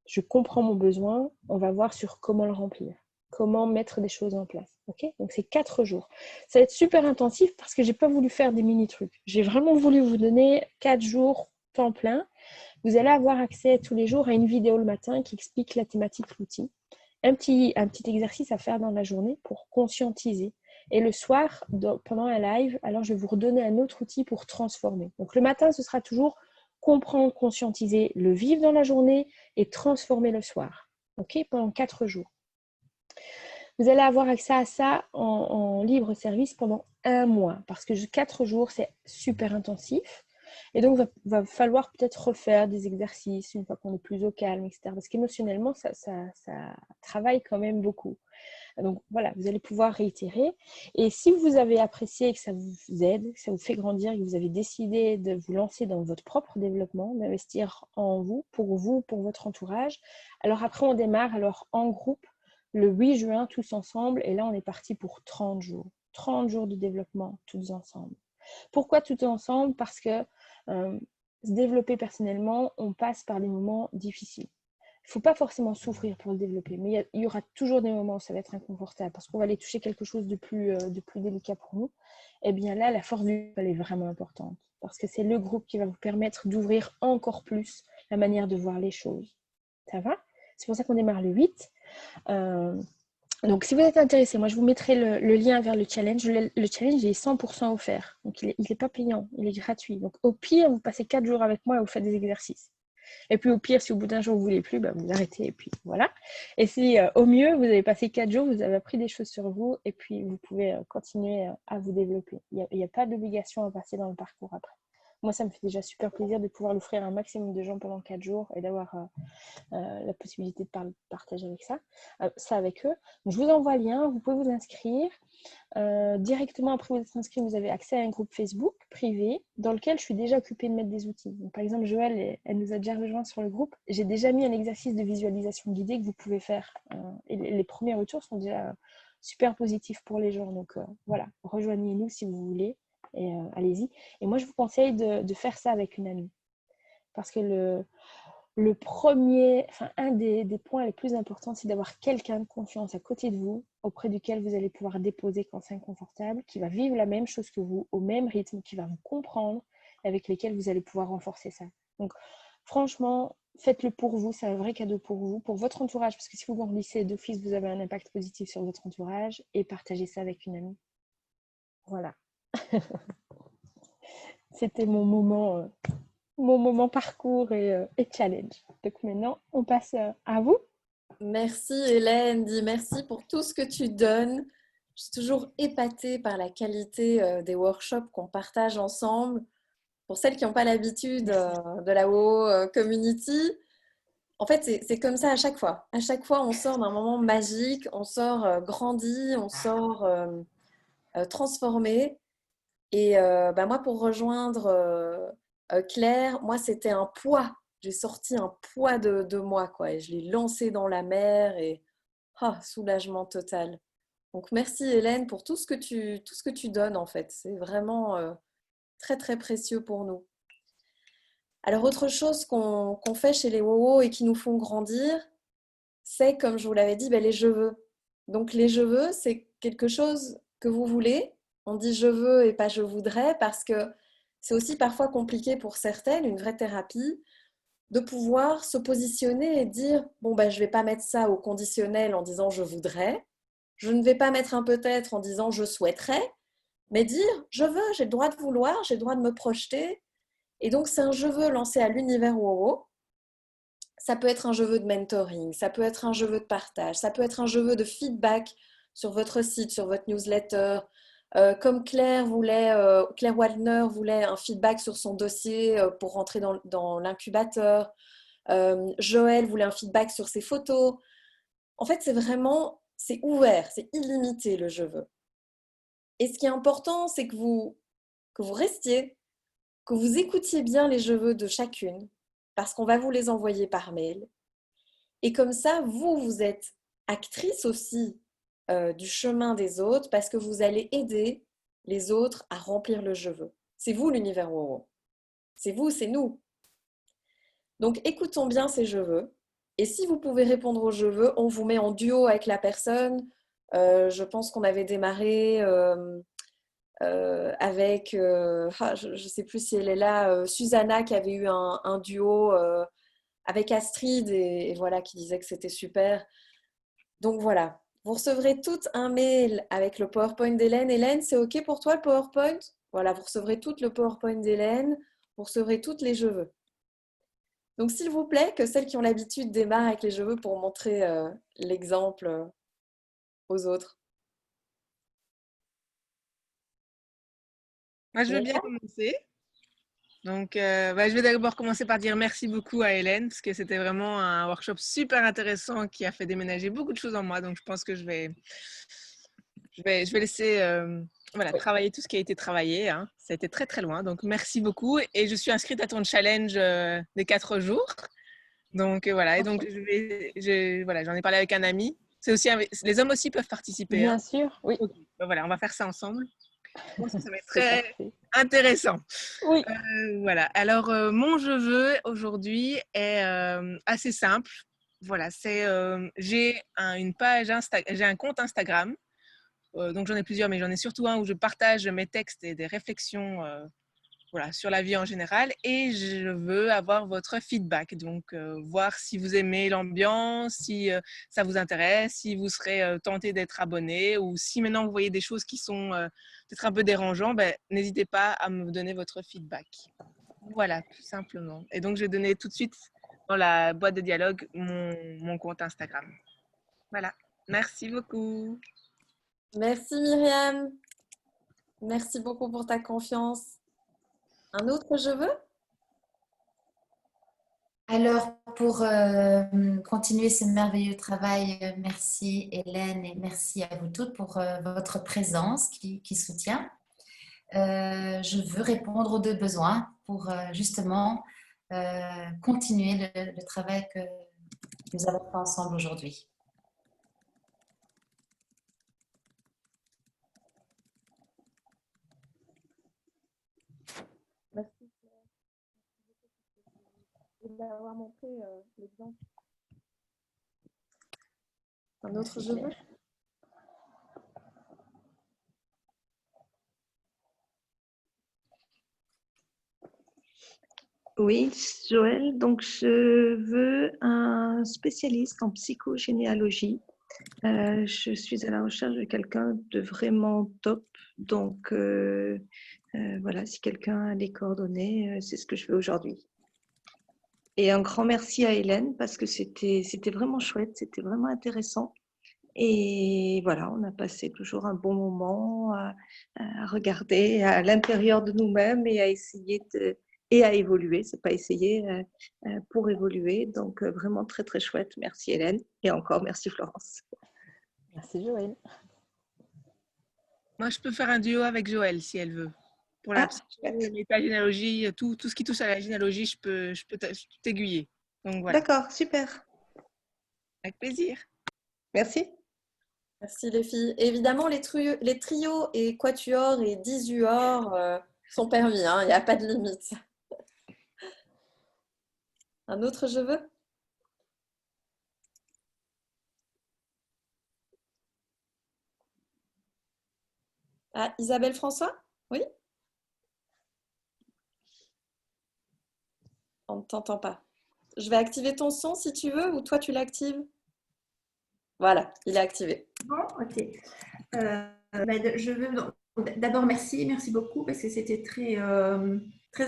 je comprends mon besoin, on va voir sur comment le remplir, comment mettre des choses en place. Okay, donc, c'est 4 jours. Ça va être super intensif parce que je n'ai pas voulu faire des mini-trucs. J'ai vraiment voulu vous donner 4 jours temps plein. Vous allez avoir accès tous les jours à une vidéo le matin qui explique la thématique l'outil. Un petit exercice à faire dans la journée pour conscientiser. Et le soir, pendant un live, alors je vais vous redonner un autre outil pour transformer. Donc le matin, ce sera toujours comprendre, conscientiser, le vivre dans la journée et transformer le soir. Ok, pendant 4 jours. Vous allez avoir accès à ça en libre service pendant 1 mois parce que 4 jours, c'est super intensif. Et donc, il va falloir peut-être refaire des exercices une fois qu'on est plus au calme, etc. Parce qu'émotionnellement, ça travaille quand même beaucoup. Donc, voilà, vous allez pouvoir réitérer. Et si vous avez apprécié et que ça vous aide, que ça vous fait grandir, et que vous avez décidé de vous lancer dans votre propre développement, d'investir en vous, pour votre entourage, alors après, on démarre alors en groupe le 8 juin, tous ensemble. Et là, on est parti pour 30 jours. 30 jours de développement, tous ensemble. Pourquoi tous ensemble? Parce que se développer personnellement, on passe par des moments difficiles. Il ne faut pas forcément souffrir pour le développer, mais il y aura toujours des moments où ça va être inconfortable parce qu'on va aller toucher quelque chose de plus délicat pour nous. Et bien là, la force du groupe, elle est vraiment importante parce que c'est le groupe qui va vous permettre d'ouvrir encore plus la manière de voir les choses. Ça va? C'est pour ça qu'on démarre le 8. Donc, si vous êtes intéressé, moi, je vous mettrai le lien vers le challenge. Le challenge est 100% offert. Donc, il n'est pas payant, il est gratuit. Donc, au pire, vous passez 4 jours avec moi et vous faites des exercices. Et puis, au pire, si au bout d'un jour, vous ne voulez plus, vous arrêtez et puis voilà. Et si, au mieux, vous avez passé 4 jours, vous avez appris des choses sur vous et puis vous pouvez continuer à vous développer. Il n'y a pas d'obligation à passer dans le parcours après. Moi, ça me fait déjà super plaisir de pouvoir l'offrir à un maximum de gens pendant 4 jours et d'avoir la possibilité de partager avec ça avec eux. Donc, je vous envoie le lien, vous pouvez vous inscrire. Directement après vous êtes inscrit, vous avez accès à un groupe Facebook privé dans lequel je suis déjà occupée de mettre des outils. Donc, par exemple, Joëlle, elle nous a déjà rejoint sur le groupe. J'ai déjà mis un exercice de visualisation guidée que vous pouvez faire. Et les premiers retours sont déjà super positifs pour les gens. Donc voilà, rejoignez-nous si vous voulez et allez-y. Et moi, je vous conseille de faire ça avec une amie. Parce que un des points les plus importants, c'est d'avoir quelqu'un de confiance à côté de vous, auprès duquel vous allez pouvoir déposer quand c'est inconfortable, qui va vivre la même chose que vous, au même rythme, qui va vous comprendre, et avec lesquels vous allez pouvoir renforcer ça. Donc, franchement, faites-le pour vous, c'est un vrai cadeau pour vous, pour votre entourage, parce que si vous grandissez d'office, vous avez un impact positif sur votre entourage, et partagez ça avec une amie. Voilà. C'était mon moment parcours et challenge. Donc maintenant, on passe à vous. Merci Hélène, merci pour tout ce que tu donnes. Je suis toujours épatée par la qualité des workshops qu'on partage ensemble. Pour celles qui n'ont pas l'habitude de la WoW Community, en fait, c'est comme ça à chaque fois. À chaque fois, on sort d'un moment magique, on sort grandi, on sort transformé. Et moi, pour rejoindre Claire, moi, c'était un poids. J'ai sorti un poids de moi, quoi. Et je l'ai lancé dans la mer et soulagement total. Donc, merci Hélène pour tout ce que tu donnes, en fait. C'est vraiment très, très précieux pour nous. Alors, autre chose qu'on fait chez les WoWo et qui nous font grandir, c'est, comme je vous l'avais dit, les je veux. Donc, les je veux, c'est quelque chose que vous voulez. On dit je veux et pas je voudrais parce que c'est aussi parfois compliqué pour certaines, une vraie thérapie, de pouvoir se positionner et dire bon, je ne vais pas mettre ça au conditionnel en disant je voudrais. Je ne vais pas mettre un peut-être en disant je souhaiterais, mais dire je veux, j'ai le droit de vouloir, j'ai le droit de me projeter. Et donc, c'est un je veux lancé à l'univers WoWo. Ça peut être un je veux de mentoring, ça peut être un je veux de partage, ça peut être un je veux de feedback sur votre site, sur votre newsletter. Comme Claire Waldner voulait un feedback sur son dossier pour rentrer dans l'incubateur. Joël voulait un feedback sur ses photos. En fait, c'est ouvert, c'est illimité le je veux. Et ce qui est important, c'est que vous restiez, que vous écoutiez bien les je veux de chacune, parce qu'on va vous les envoyer par mail. Et comme ça, vous êtes actrice aussi du chemin des autres, parce que vous allez aider les autres à remplir le je veux. C'est vous l'univers WoWo. C'est vous, c'est nous. Donc écoutons bien ces je veux. Et si vous pouvez répondre au je veux, on vous met en duo avec la personne. Je pense qu'on avait démarré avec, je ne sais plus si elle est là, Susanna qui avait eu un duo avec Astrid et voilà, qui disait que c'était super. Donc voilà, vous recevrez toutes un mail avec le PowerPoint d'Hélène. Hélène, c'est OK pour toi le PowerPoint? Voilà, vous recevrez tout le PowerPoint d'Hélène, vous recevrez toutes les je veux. Donc s'il vous plaît, que celles qui ont l'habitude démarrent avec les je veux pour montrer l'exemple aux autres. Moi, je veux bien commencer. Donc, je vais d'abord commencer par dire merci beaucoup à Hélène, parce que c'était vraiment un workshop super intéressant qui a fait déménager beaucoup de choses en moi. Donc, je pense que je vais laisser travailler tout ce qui a été travaillé. Hein. Ça a été très, très loin. Donc, merci beaucoup. Et je suis inscrite à ton challenge des 4 jours. Donc, voilà. Et donc, j'en ai parlé avec un ami. C'est aussi les hommes aussi peuvent participer. Bien hein. sûr, oui. Okay. Voilà, on va faire ça ensemble. Je pense que ça va être C'est très parfait. intéressant. Oui. Voilà. Alors, mon je veux aujourd'hui est assez simple. Voilà, j'ai une page j'ai un compte Instagram. Donc, j'en ai plusieurs, mais j'en ai surtout un où je partage mes textes et des réflexions sur la vie en général. Et je veux avoir votre feedback. Donc, voir si vous aimez l'ambiance, si ça vous intéresse, si vous serez tenté d'être abonné ou si maintenant vous voyez des choses qui sont peut-être un peu dérangeantes, n'hésitez pas à me donner votre feedback. Voilà, tout simplement. Et donc, je vais donner tout de suite dans la boîte de dialogue mon compte Instagram. Voilà. Merci beaucoup. Merci Myriam. Merci beaucoup pour ta confiance. Un autre je veux? Alors, pour continuer ce merveilleux travail, merci Hélène et merci à vous toutes pour votre présence qui soutient. Je veux répondre aux 2 besoins pour justement continuer le travail que nous avons fait ensemble aujourd'hui. Merci d'avoir montré l'exemple. Un autre je veux? Oui, Joël, donc je veux un spécialiste en psychogénéalogie. Je suis à la recherche de quelqu'un de vraiment top. Donc voilà, si quelqu'un a les coordonnées, c'est ce que je veux aujourd'hui. Et un grand merci à Hélène parce que c'était vraiment chouette, c'était vraiment intéressant. Et voilà, on a passé toujours un bon moment à regarder à l'intérieur de nous-mêmes et à essayer et à évoluer. C'est pas essayer pour évoluer. Donc vraiment très très chouette. Merci Hélène et encore merci Florence. Merci Joël. Moi, je peux faire un duo avec Joël si elle veut. Pour la métagénéalogie, tout ce qui touche à la généalogie, je peux t'aiguiller. Donc voilà. D'accord, super. Avec plaisir. Merci. Merci les filles. Évidemment, les trios et quatuors et disuors sont permis. Il n'y a pas de limite. Un autre je veux? Ah, Isabelle François? Oui? On ne t'entend pas. Je vais activer ton son si tu veux ou toi tu l'actives? Voilà, il est activé. Bon, ok. Je veux d'abord merci beaucoup parce que c'était très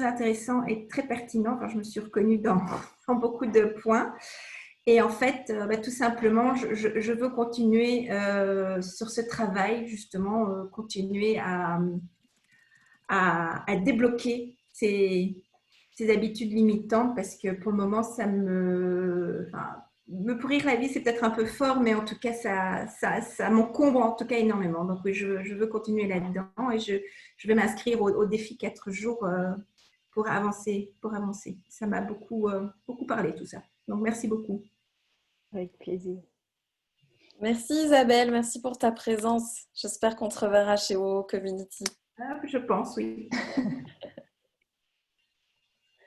intéressant et très pertinent. Enfin, je me suis reconnue dans beaucoup de points. Et en fait, tout simplement, je veux continuer sur ce travail, justement, continuer à débloquer ces habitudes limitantes parce que pour le moment, ça me pourrir la vie, c'est peut-être un peu fort, mais en tout cas, ça m'encombre en tout cas énormément. Donc, oui, je veux continuer là-dedans et je vais m'inscrire au défi 4 jours pour avancer. Ça m'a beaucoup parlé, tout ça. Donc, merci beaucoup. Avec plaisir. Merci Isabelle, merci pour ta présence. J'espère qu'on te reverra chez WoW Community. Je pense, oui.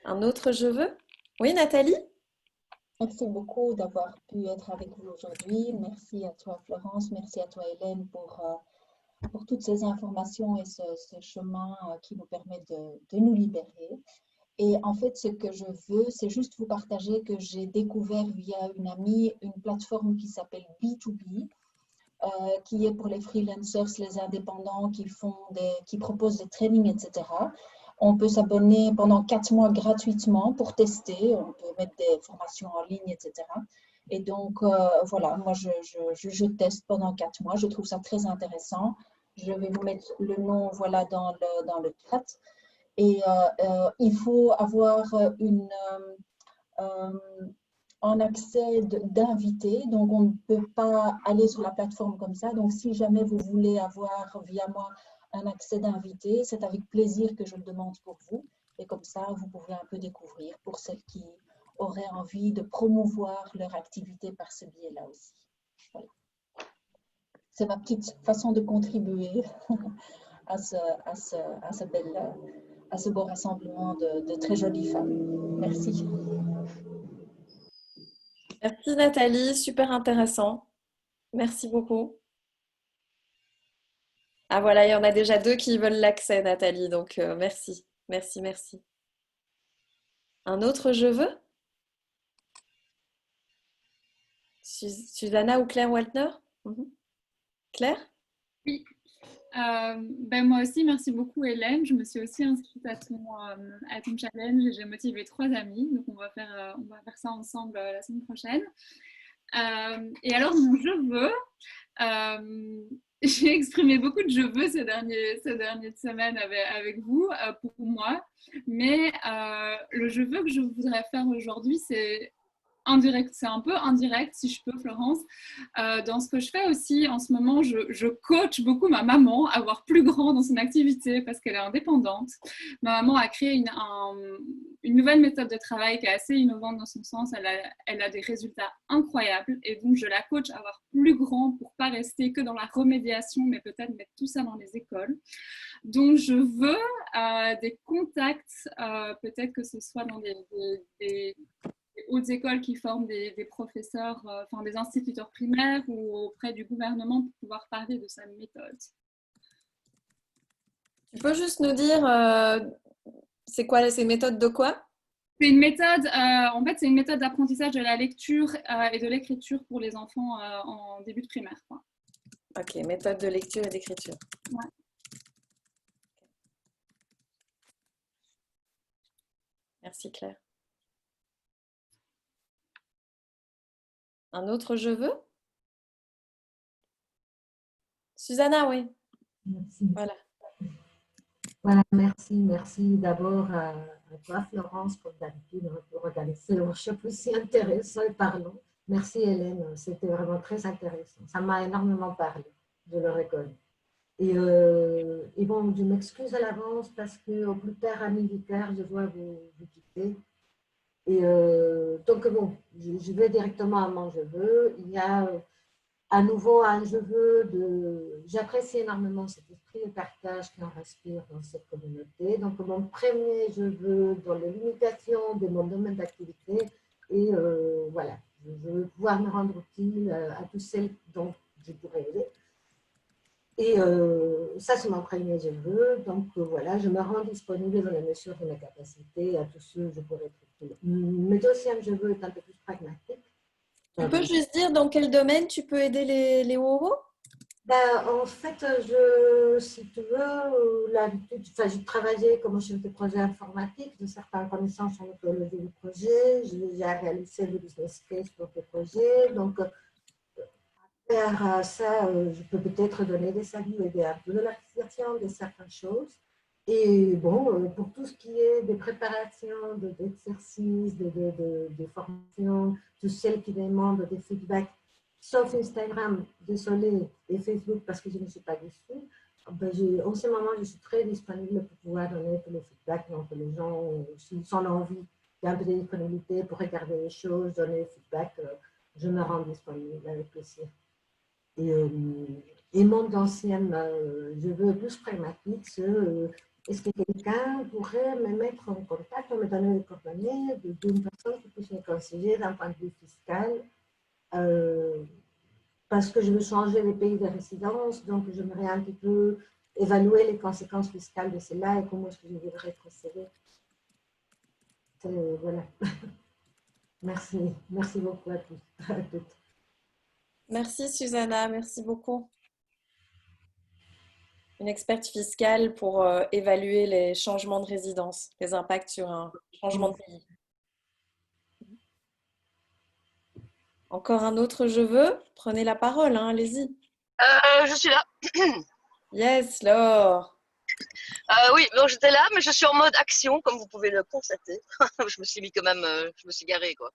Un autre je veux? Oui, Nathalie? Merci beaucoup d'avoir pu être avec vous aujourd'hui. Merci à toi, Florence. Merci à toi, Hélène, pour toutes ces informations et ce chemin qui nous permet de nous libérer. Et en fait, ce que je veux, c'est juste vous partager que j'ai découvert via une amie une plateforme qui s'appelle B2B, qui est pour les freelancers, les indépendants qui proposent des trainings, etc. On peut s'abonner pendant 4 mois gratuitement pour tester. On peut mettre des formations en ligne, etc. Et donc, voilà, moi, je teste pendant 4 mois. Je trouve ça très intéressant. Je vais vous mettre le nom, voilà, dans le chat. Et il faut avoir un accès d'invités. Donc, on ne peut pas aller sur la plateforme comme ça. Donc, si jamais vous voulez avoir via moi un accès d'invités, c'est avec plaisir que je le demande pour vous. Et comme ça, vous pourrez un peu découvrir pour celles qui auraient envie de promouvoir leur activité par ce biais-là aussi. Voilà. C'est ma petite façon de contribuer à ce beau rassemblement de très jolies femmes. Merci. Merci Nathalie, super intéressant. Merci beaucoup. Ah voilà, il y en a déjà 2 qui veulent l'accès, Nathalie, donc merci, merci, merci. Un autre je veux? Susanna ou Claire Waltner? Claire? Oui, moi aussi, merci beaucoup Hélène. Je me suis aussi inscrite à ton challenge et j'ai motivé 3 amis. Donc on va faire ça ensemble la semaine prochaine. Et alors mon je veux, j'ai exprimé beaucoup de je veux ces dernières semaines avec vous pour moi. Mais le je veux que je voudrais faire aujourd'hui, c'est indirect, c'est un peu indirect si je peux, Florence. Dans ce que je fais aussi en ce moment, je coach beaucoup ma maman à voir plus grand dans son activité parce qu'elle est indépendante. Ma maman a créé une nouvelle méthode de travail qui est assez innovante dans son sens. Elle a des résultats incroyables et donc je la coach à voir plus grand pour pas rester que dans la remédiation, mais peut-être mettre tout ça dans les écoles. Donc je veux des contacts, peut-être que ce soit dans des hautes écoles qui forment des professeurs, enfin des instituteurs primaires ou auprès du gouvernement pour pouvoir parler de sa méthode. Tu peux juste nous dire, c'est quoi ces méthodes de quoi? C'est une méthode, en fait, c'est une méthode d'apprentissage de la lecture et de l'écriture pour les enfants en début de primaire, quoi. Ok, méthode de lecture et d'écriture. Ouais. Merci Claire. Un autre je veux? Susanna, oui. Merci. Voilà. Voilà, merci d'abord à toi, Florence, pour d'habitude organiser ces workshops aussi intéressants et parlants. Merci Hélène, c'était vraiment très intéressant. Ça m'a énormément parlé, je le reconnais. Et bon, je m'excuse à l'avance parce qu'au plus tard à militaire, je dois vous quitter. Et donc bon, je vais directement à mon je veux. Il y a à nouveau un je veux j'apprécie énormément cet esprit de partage qu'on respire dans cette communauté. Donc mon premier je veux dans les limitations de mon domaine d'activité et voilà, je veux pouvoir me rendre utile à toutes celles dont je pourrais aider. Et ça, c'est mon premier je veux. Donc voilà, je me rends disponible dans la mesure de mes capacités à tous ceux que je pourrais être utile. Mon deuxième je veux est un peu plus pragmatique. Tu peux juste dire dans quel domaine tu peux aider les WOWO? En fait, si tu veux, j'ai travaillé comme chef de projet informatique, j'ai certaines connaissances en méthodologie du projet, j'ai déjà réalisé le business case pour le projet. Donc, faire ça, je peux peut-être donner des avis ou aider un peu de l'application de certaines choses. Et bon, pour tout ce qui est des préparations, d'exercices, de formations, toutes celles qui demandent des feedbacks, sauf Instagram, désolé, et Facebook parce que je ne suis pas dessus, en ce moment, je suis très disponible pour pouvoir donner tous les feedbacks. Donc, les gens, s'ils ont envie d'un peu de disponibilité pour regarder les choses, donner des feedbacks, je me rends disponible avec plaisir. Et mon deuxième, je veux plus pragmatique, est-ce que quelqu'un pourrait me mettre en contact, me donner les coordonnées d'une personne qui puisse me conseiller d'un point de vue fiscal parce que je veux changer les pays de résidence, donc j'aimerais un petit peu évaluer les conséquences fiscales de cela et comment est-ce que je devrais procéder. Voilà. Merci. Merci beaucoup à tous. À toutes. Merci Susanna, merci beaucoup. Une experte fiscale pour évaluer les changements de résidence, les impacts sur un changement de pays. Encore un autre je veux? Prenez la parole, hein, allez-y. Je suis là. Yes, Laure. Oui, bon, j'étais là, mais je suis en mode action, comme vous pouvez le constater. Je me suis mis quand même, je me suis garée, quoi.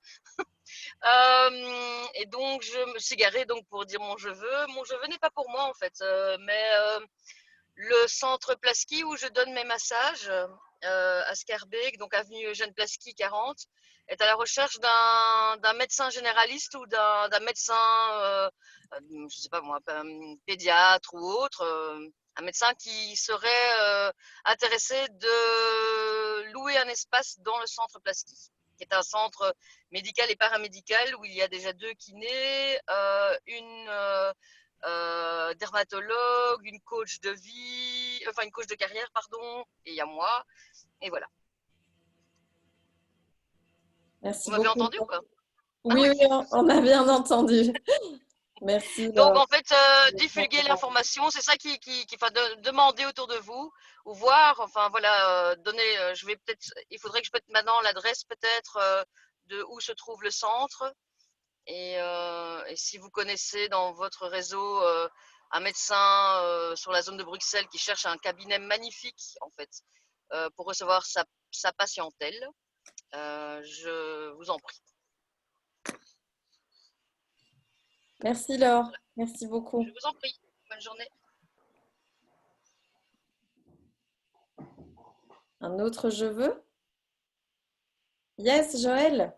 Et donc, je me suis garée donc, pour dire mon je veux. Mon je veux n'est pas pour moi, en fait, mais le centre Plasky où je donne mes massages à Schaerbeek, donc avenue Eugène Plasky 40, est à la recherche d'un médecin généraliste ou d'un médecin, je sais pas moi, pédiatre ou autre, un médecin qui serait intéressé de louer un espace dans le centre Plasky, qui est un centre médical et paramédical où il y a déjà 2 kinés, une dermatologue, une coach de vie, enfin une coach de carrière, pardon, et il y a moi, et voilà. Merci Vous m'avez beaucoup. entendu ou pas? Oui, oui, on a bien entendu. Merci. Donc en fait, divulguer l'information, c'est ça qui enfin, demander autour de vous ou voir, enfin voilà, donner. Je vais peut-être, il faudrait que je mette maintenant l'adresse peut-être de où se trouve le centre. Et si vous connaissez dans votre réseau un médecin sur la zone de Bruxelles qui cherche un cabinet magnifique en fait pour recevoir sa patientèle, je vous en prie. Merci Laure, merci beaucoup. Je vous en prie, bonne journée. Un autre je veux? Yes, Joël.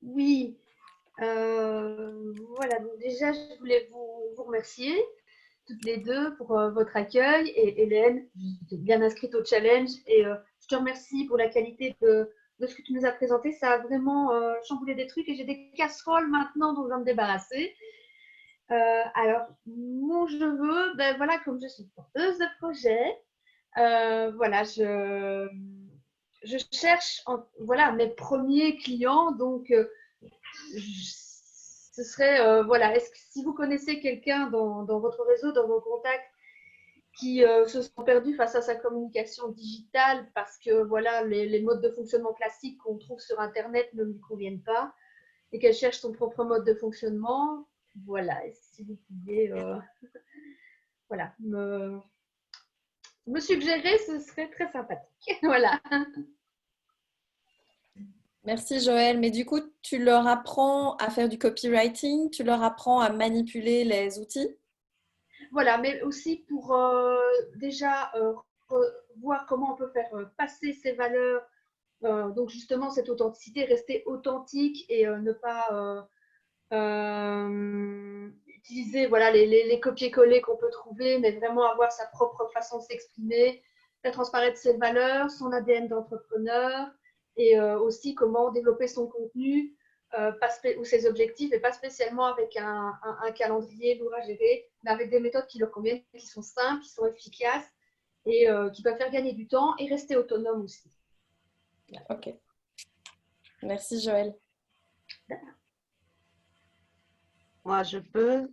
Oui, voilà, donc déjà je voulais vous remercier toutes les deux pour votre accueil et Hélène, j'étais bien inscrite au challenge et je te remercie pour la qualité de ce que tu nous as présenté, ça a vraiment chamboulé des trucs et j'ai des casseroles maintenant dont je vais me débarrasser. Alors, mon je veux, ben voilà, comme je suis porteuse de projet, voilà, je cherche voilà, mes premiers clients, donc ce serait, voilà, est-ce que si vous connaissez quelqu'un dans votre réseau, dans vos contacts, qui se sont perdus face à sa communication digitale parce que voilà, les modes de fonctionnement classiques qu'on trouve sur Internet ne lui conviennent pas et qu'elle cherche son propre mode de fonctionnement, voilà, si vous pouviez voilà, me suggérer, ce serait très sympathique. Voilà. Merci Joël, mais du coup, tu leur apprends à faire du copywriting, tu leur apprends à manipuler les outils? Voilà, mais aussi pour déjà voir comment on peut faire passer ces valeurs, donc justement cette authenticité, rester authentique et ne pas utiliser voilà, les copier-coller qu'on peut trouver, mais vraiment avoir sa propre façon de s'exprimer, faire transparaître ses valeurs, son ADN d'entrepreneur et aussi comment développer son contenu ou ses objectifs et pas spécialement avec un calendrier lourd à gérer, mais avec des méthodes qui leur conviennent, qui sont simples, qui sont efficaces et qui peuvent faire gagner du temps et rester autonome aussi. Voilà. Ok. Merci Joël. Moi, je peux.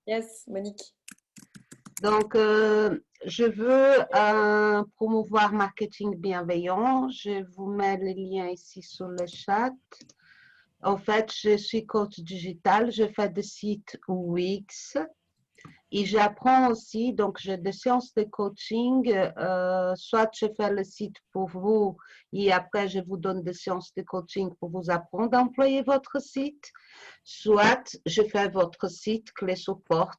Yes, Monique. Donc, je veux promouvoir marketing bienveillant. Je vous mets les liens ici sur le chat. En fait, je suis coach digital. Je fais des sites UX et j'apprends aussi. Donc, j'ai des séances de coaching. Soit je fais le site pour vous et après, je vous donne des séances de coaching pour vous apprendre à employer votre site. Soit je fais votre site clé support.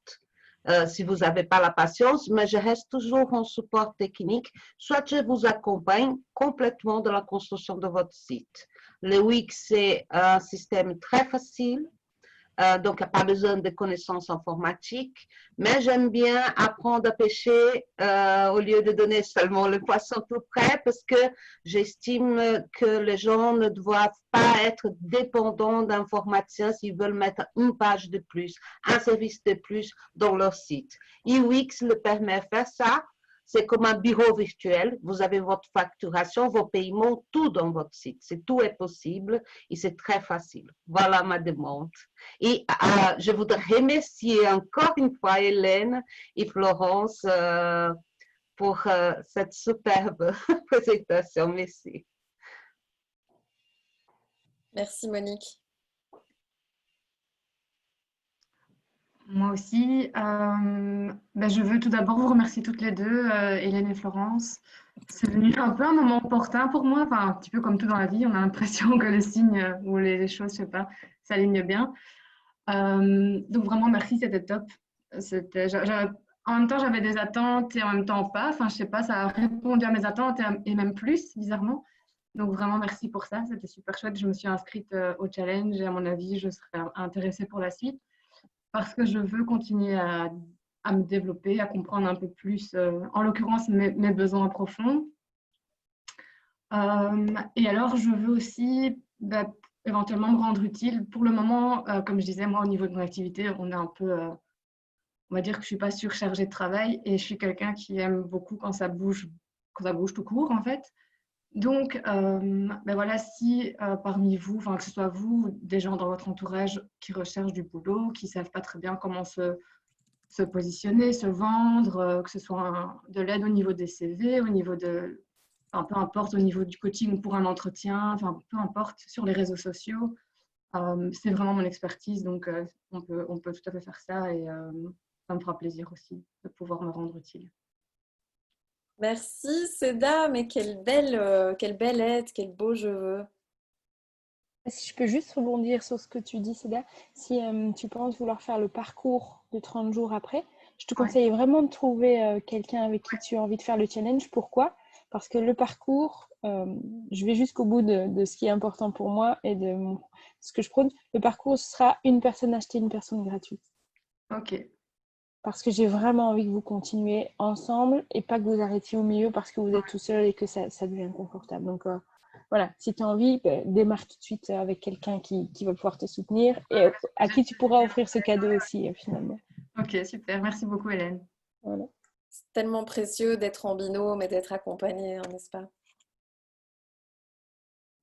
Si vous n'avez pas la patience, mais je reste toujours en support technique, soit je vous accompagne complètement dans la construction de votre site. Le Wix, c'est un système très facile. Donc, il n'y a pas besoin de connaissances informatiques. Mais j'aime bien apprendre à pêcher au lieu de donner seulement le poisson tout prêt parce que j'estime que les gens ne doivent pas être dépendants d'informaticiens s'ils veulent mettre une page de plus, un service de plus dans leur site. eWix le permet de faire ça. C'est comme un bureau virtuel. Vous avez votre facturation, vos paiements, tout dans votre site. Tout est possible et c'est très facile. Voilà ma demande. Et je voudrais remercier encore une fois Hélène et Florence pour cette superbe présentation. Merci. Merci Monique. Moi aussi, je veux tout d'abord vous remercier toutes les deux, Hélène et Florence. C'est venu un peu un moment opportun pour moi, enfin un petit peu comme tout dans la vie, on a l'impression que les signes ou les choses, je sais pas, s'alignent bien. Donc vraiment merci, c'était top. En même temps, j'avais des attentes et en même temps pas. Enfin, je sais pas, ça a répondu à mes attentes et même plus, bizarrement. Donc vraiment merci pour ça, c'était super chouette. Je me suis inscrite au challenge et à mon avis, je serais intéressée pour la suite parce que je veux continuer à me développer, à comprendre un peu plus, en l'occurrence, mes besoins profonds. Et alors, je veux aussi éventuellement me rendre utile. Pour le moment, comme je disais, moi, au niveau de mon activité, on est un peu, on va dire que je ne suis pas surchargée de travail et je suis quelqu'un qui aime beaucoup quand ça bouge tout court, en fait. Donc, voilà, si parmi vous, enfin que ce soit vous, des gens dans votre entourage qui recherchent du boulot, qui ne savent pas très bien comment se positionner, se vendre, que ce soit de l'aide au niveau des CV, au niveau de, enfin, peu importe, au niveau du coaching pour un entretien, enfin, peu importe, sur les réseaux sociaux, c'est vraiment mon expertise, donc on peut tout à fait faire ça et ça me fera plaisir aussi de pouvoir me rendre utile. Merci Seda, mais quelle belle aide, quel beau je veux. Si je peux juste rebondir sur ce que tu dis, Seda, si tu penses vouloir faire le parcours de 30 jours après, je te conseille vraiment de trouver quelqu'un avec qui tu as envie de faire le challenge. Pourquoi? Parce que le parcours, je vais jusqu'au bout de ce qui est important pour moi et de ce que je prône. Le parcours sera une personne achetée, une personne gratuite. Ok. Parce que j'ai vraiment envie que vous continuiez ensemble et pas que vous arrêtiez au milieu parce que vous êtes tout seul et que ça devient inconfortable. Donc voilà, si tu as envie, démarre tout de suite avec quelqu'un qui va pouvoir te soutenir et à qui tu pourras offrir ce cadeau aussi finalement. Ok, super. Merci beaucoup Hélène. Voilà. C'est tellement précieux d'être en binôme et d'être accompagné, hein, n'est-ce pas?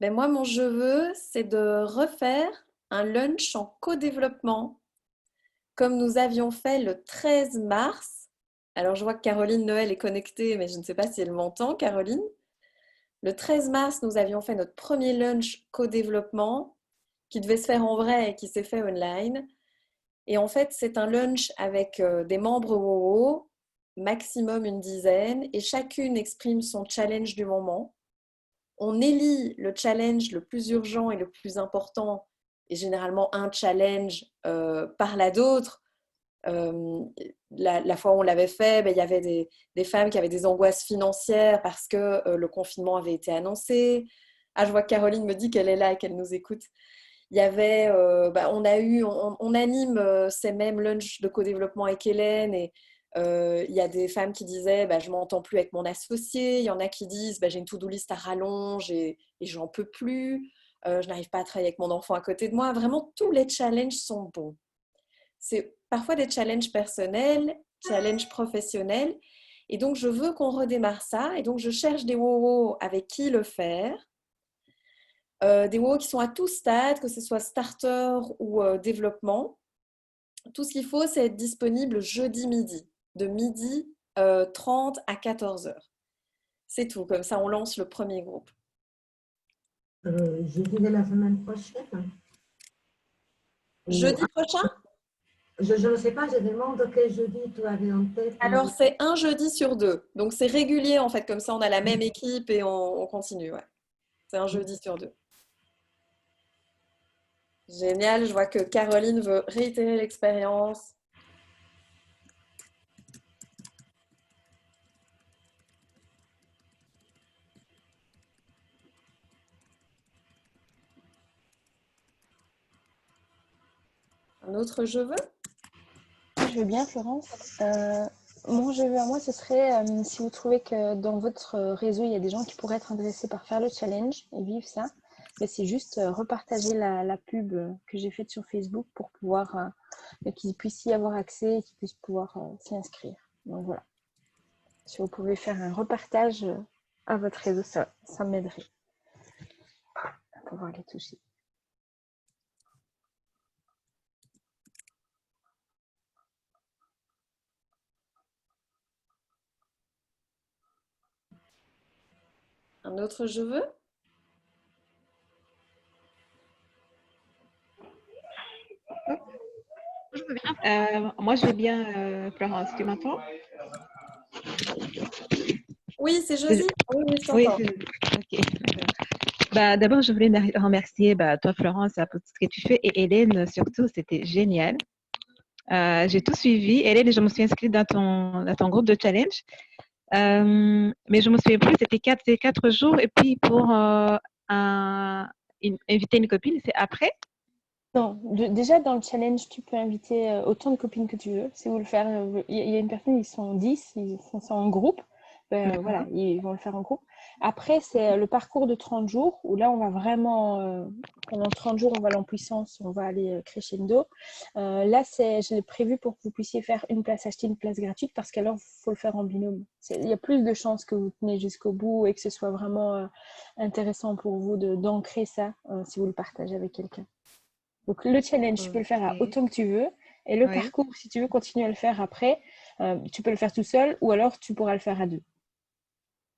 Ben moi, mon je veux, c'est de refaire un lunch en co-développement comme nous avions fait le 13 mars. Alors, je vois que Caroline Noël est connectée, mais je ne sais pas si elle m'entend, Caroline. Le 13 mars, nous avions fait notre premier lunch co-développement qui devait se faire en vrai et qui s'est fait online. Et en fait, c'est un lunch avec des membres WoW, maximum une dizaine, et chacune exprime son challenge du moment. On élit le challenge le plus urgent et le plus important, et généralement un challenge par la d'autre. La fois où on l'avait fait, il y avait des femmes qui avaient des angoisses financières parce que le confinement avait été annoncé. Ah, je vois que Caroline me dit qu'elle est là et qu'elle nous écoute. Il y avait, on anime ces mêmes lunchs de co-développement avec Hélène et il y a des femmes qui disaient je m'entends plus avec mon associé. Il y en a qui disent j'ai une to-do list à rallonge et j'en peux plus. Je n'arrive pas à travailler avec mon enfant à côté de moi. Vraiment, tous les challenges sont bons. C'est parfois des challenges personnels, challenges professionnels. Et donc, je veux qu'on redémarre ça. Et donc, je cherche des WoW avec qui le faire. Des WoW qui sont à tout stade, que ce soit starter ou développement. Tout ce qu'il faut, c'est être disponible jeudi midi, de midi 30 à 14h. C'est tout. Comme ça, on lance le premier groupe. Jeudi de la semaine prochaine. Jeudi prochain? Je ne sais pas, je demande quel jeudi tu avais en tête. Alors, c'est un jeudi sur deux. Donc, c'est régulier, en fait. Comme ça, on a la même équipe et on continue. Ouais. C'est un jeudi sur deux. Génial. Je vois que Caroline veut réitérer l'expérience. Un autre je veux? Je veux bien, Florence. Mon je veux à moi, ce serait si vous trouvez que dans votre réseau, il y a des gens qui pourraient être intéressés par faire le challenge et vivre ça, mais c'est juste repartager la pub que j'ai faite sur Facebook pour pouvoir qu'ils puissent y avoir accès et qu'ils puissent pouvoir s'y inscrire. Donc voilà. Si vous pouvez faire un repartage à votre réseau, ça m'aiderait à pouvoir les toucher. Un autre je veux? Moi, je vais bien, Florence, tu m'entends? Oui, c'est Josie. Oui, oui, je Oui, t'entends. ok. Bah, d'abord, je voulais remercier toi, Florence, pour tout ce que tu fais et Hélène, surtout, c'était génial. J'ai tout suivi. Hélène, je me suis inscrite dans ton groupe de challenge. Mais je me souviens plus, c'était 4 jours. Et puis, pour inviter une copine, c'est après? Non, déjà dans le challenge, tu peux inviter autant de copines que tu veux. Si vous le faire, il y a une personne, ils sont 10, ils font ça en groupe. Voilà, ils vont le faire en groupe. Après, c'est le parcours de 30 jours où là, on va vraiment, pendant 30 jours, on va aller en puissance, on va aller crescendo. Là, j'ai prévu pour que vous puissiez faire acheter une place gratuite parce qu'alors, il faut le faire en binôme. Il y a plus de chances que vous tenez jusqu'au bout et que ce soit vraiment intéressant pour vous d'ancrer ça si vous le partagez avec quelqu'un. Donc, le challenge, tu peux le faire à autant que tu veux. Et le parcours, si tu veux continuer à le faire après, tu peux le faire tout seul ou alors tu pourras le faire à 2.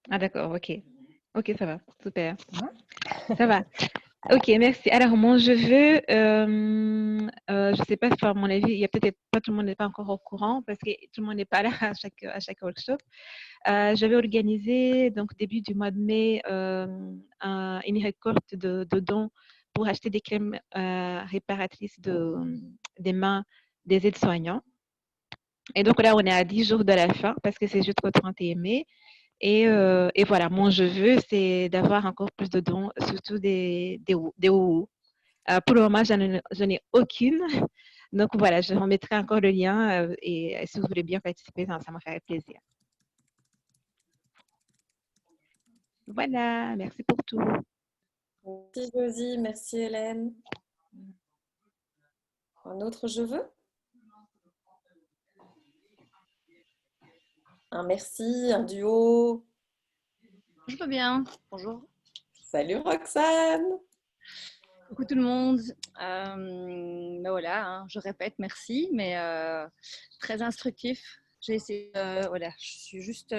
Ah, d'accord, ok. Ok, ça va, super. Ça va. Ok, merci. Alors, mon je veux, je ne sais pas, à mon avis, il y a peut-être pas tout le monde n'est pas encore au courant parce que tout le monde n'est pas là à chaque workshop. J'avais organisé, donc début du mois de mai, une récolte de dons pour acheter des crèmes réparatrices des mains des aides-soignants. Et donc là, on est à 10 jours de la fin parce que c'est jusqu'au 31 mai. Et voilà, mon je veux, c'est d'avoir encore plus de dons, surtout des OO. Pour le moment, je n'ai aucune. Donc voilà, je remettrai encore le lien et si vous voulez bien participer, ça me ferait plaisir. Voilà, merci pour tout. Merci Josie, merci Hélène. Un autre je veux? Un merci, un duo. Je veux bien. Bonjour. Salut Roxane. Coucou tout le monde. Ben voilà, hein, je répète, merci, mais très instructif. J'ai essayé, voilà, je suis juste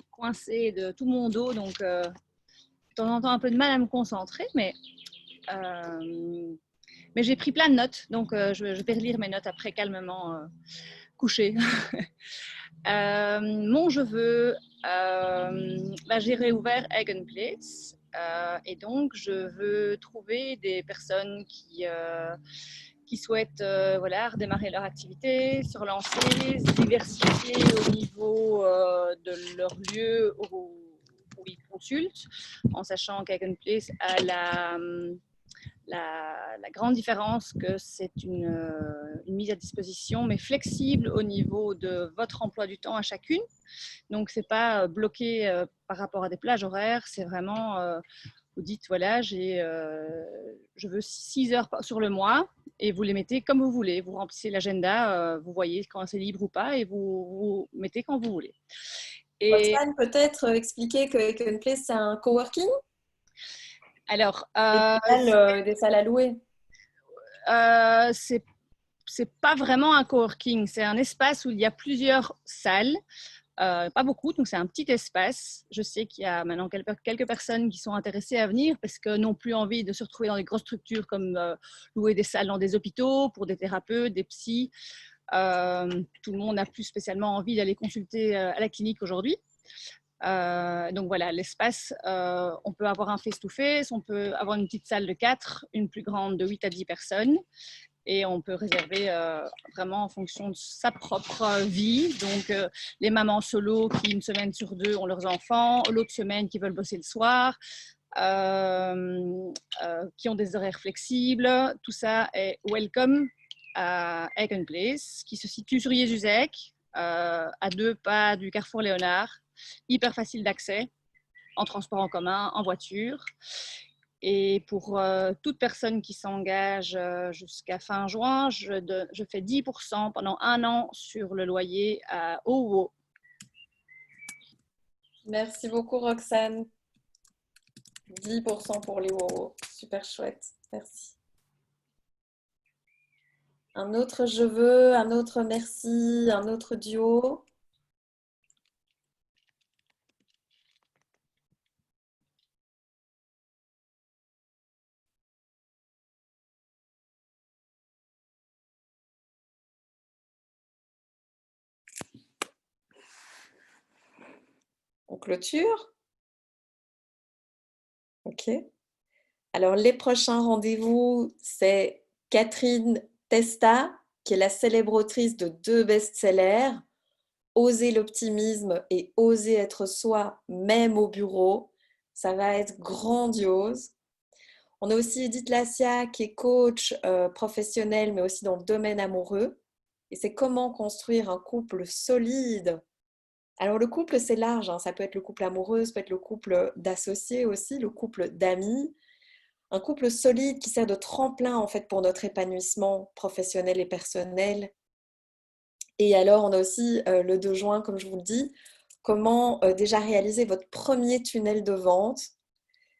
coincée de tout mon dos, donc de temps en temps un peu de mal à me concentrer, mais j'ai pris plein de notes, donc je vais relire mes notes après calmement couchée. Mon je veux, j'ai réouvert Hagen Place et donc je veux trouver des personnes qui souhaitent voilà, redémarrer leur activité, se relancer, se diversifier au niveau de leur lieu où ils consultent, en sachant qu'Hagen Place a la grande différence que c'est une mise à disposition, mais flexible au niveau de votre emploi du temps à chacune. Donc, ce n'est pas bloqué par rapport à des plages horaires, c'est vraiment, vous dites, voilà, je veux 6 heures sur le mois et vous les mettez comme vous voulez. Vous remplissez l'agenda, vous voyez quand c'est libre ou pas et vous mettez quand vous voulez. Et Roxane, peut-être expliquer que Hagen Place, c'est un coworking? Alors, des salles à louer. C'est pas vraiment un coworking, c'est un espace où il y a plusieurs salles, pas beaucoup, donc c'est un petit espace. Je sais qu'il y a maintenant quelques personnes qui sont intéressées à venir parce que n'ont plus envie de se retrouver dans des grosses structures comme louer des salles dans des hôpitaux pour des thérapeutes, des psys. Tout le monde n'a plus spécialement envie d'aller consulter à la clinique aujourd'hui. Donc voilà, l'espace, on peut avoir un face-to-face, on peut avoir une petite salle de 4, une plus grande de 8 à 10 personnes et on peut réserver vraiment en fonction de sa propre vie. Donc les mamans solo qui une semaine sur 2 ont leurs enfants, l'autre semaine qui veulent bosser le soir, qui ont des horaires flexibles, tout ça est welcome à Eiken Place, qui se situe sur Jézusec, à 2 pas du Carrefour Léonard. Hyper facile d'accès, en transport en commun, en voiture. Et pour toute personne qui s'engage jusqu'à fin juin, je fais 10% pendant 1 an sur le loyer à OWO. Merci beaucoup, Roxane. 10% pour les WoW. Super chouette. Merci. Un autre je veux, un autre merci, un autre duo. On clôture? Ok. Alors, les prochains rendez-vous, c'est Catherine Testa, qui est la célèbre autrice de 2 best-sellers, Oser l'optimisme et Oser être soi, même au bureau. Ça va être grandiose. On a aussi Edith Lassia, qui est coach professionnel, mais aussi dans le domaine amoureux. Et c'est comment construire un couple solide. Alors, le couple, c'est large, hein. Ça peut être le couple amoureux, ça peut être le couple d'associés aussi, le couple d'amis. Un couple solide qui sert de tremplin en fait pour notre épanouissement professionnel et personnel. Et alors, on a aussi le 2 juin, comme je vous le dis, comment déjà réaliser votre premier tunnel de vente.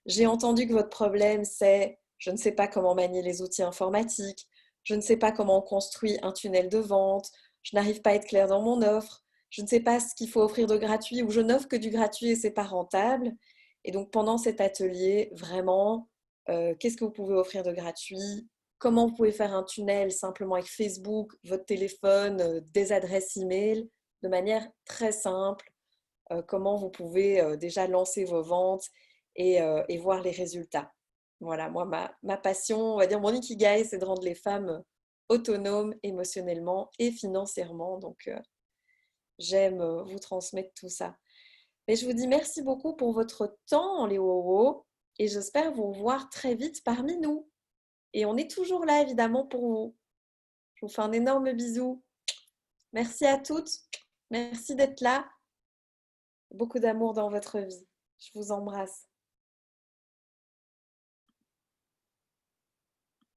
J'ai entendu que votre problème, c'est je ne sais pas comment manier les outils informatiques, je ne sais pas comment on construit un tunnel de vente, je n'arrive pas à être claire dans mon offre, je ne sais pas ce qu'il faut offrir de gratuit ou je n'offre que du gratuit et c'est pas rentable. Et donc, pendant cet atelier, vraiment, qu'est-ce que vous pouvez offrir de gratuit? Comment vous pouvez faire un tunnel simplement avec Facebook, votre téléphone, des adresses e-mail, de manière très simple. Comment vous pouvez déjà lancer vos ventes et voir les résultats. Voilà, moi, ma passion, on va dire mon ikigai, c'est de rendre les femmes autonomes émotionnellement et financièrement. Donc, j'aime vous transmettre tout ça. Mais je vous dis merci beaucoup pour votre temps, les Wowo, et j'espère vous voir très vite parmi nous. Et on est toujours là, évidemment, pour vous. Je vous fais un énorme bisou. Merci à toutes. Merci d'être là. Beaucoup d'amour dans votre vie. Je vous embrasse.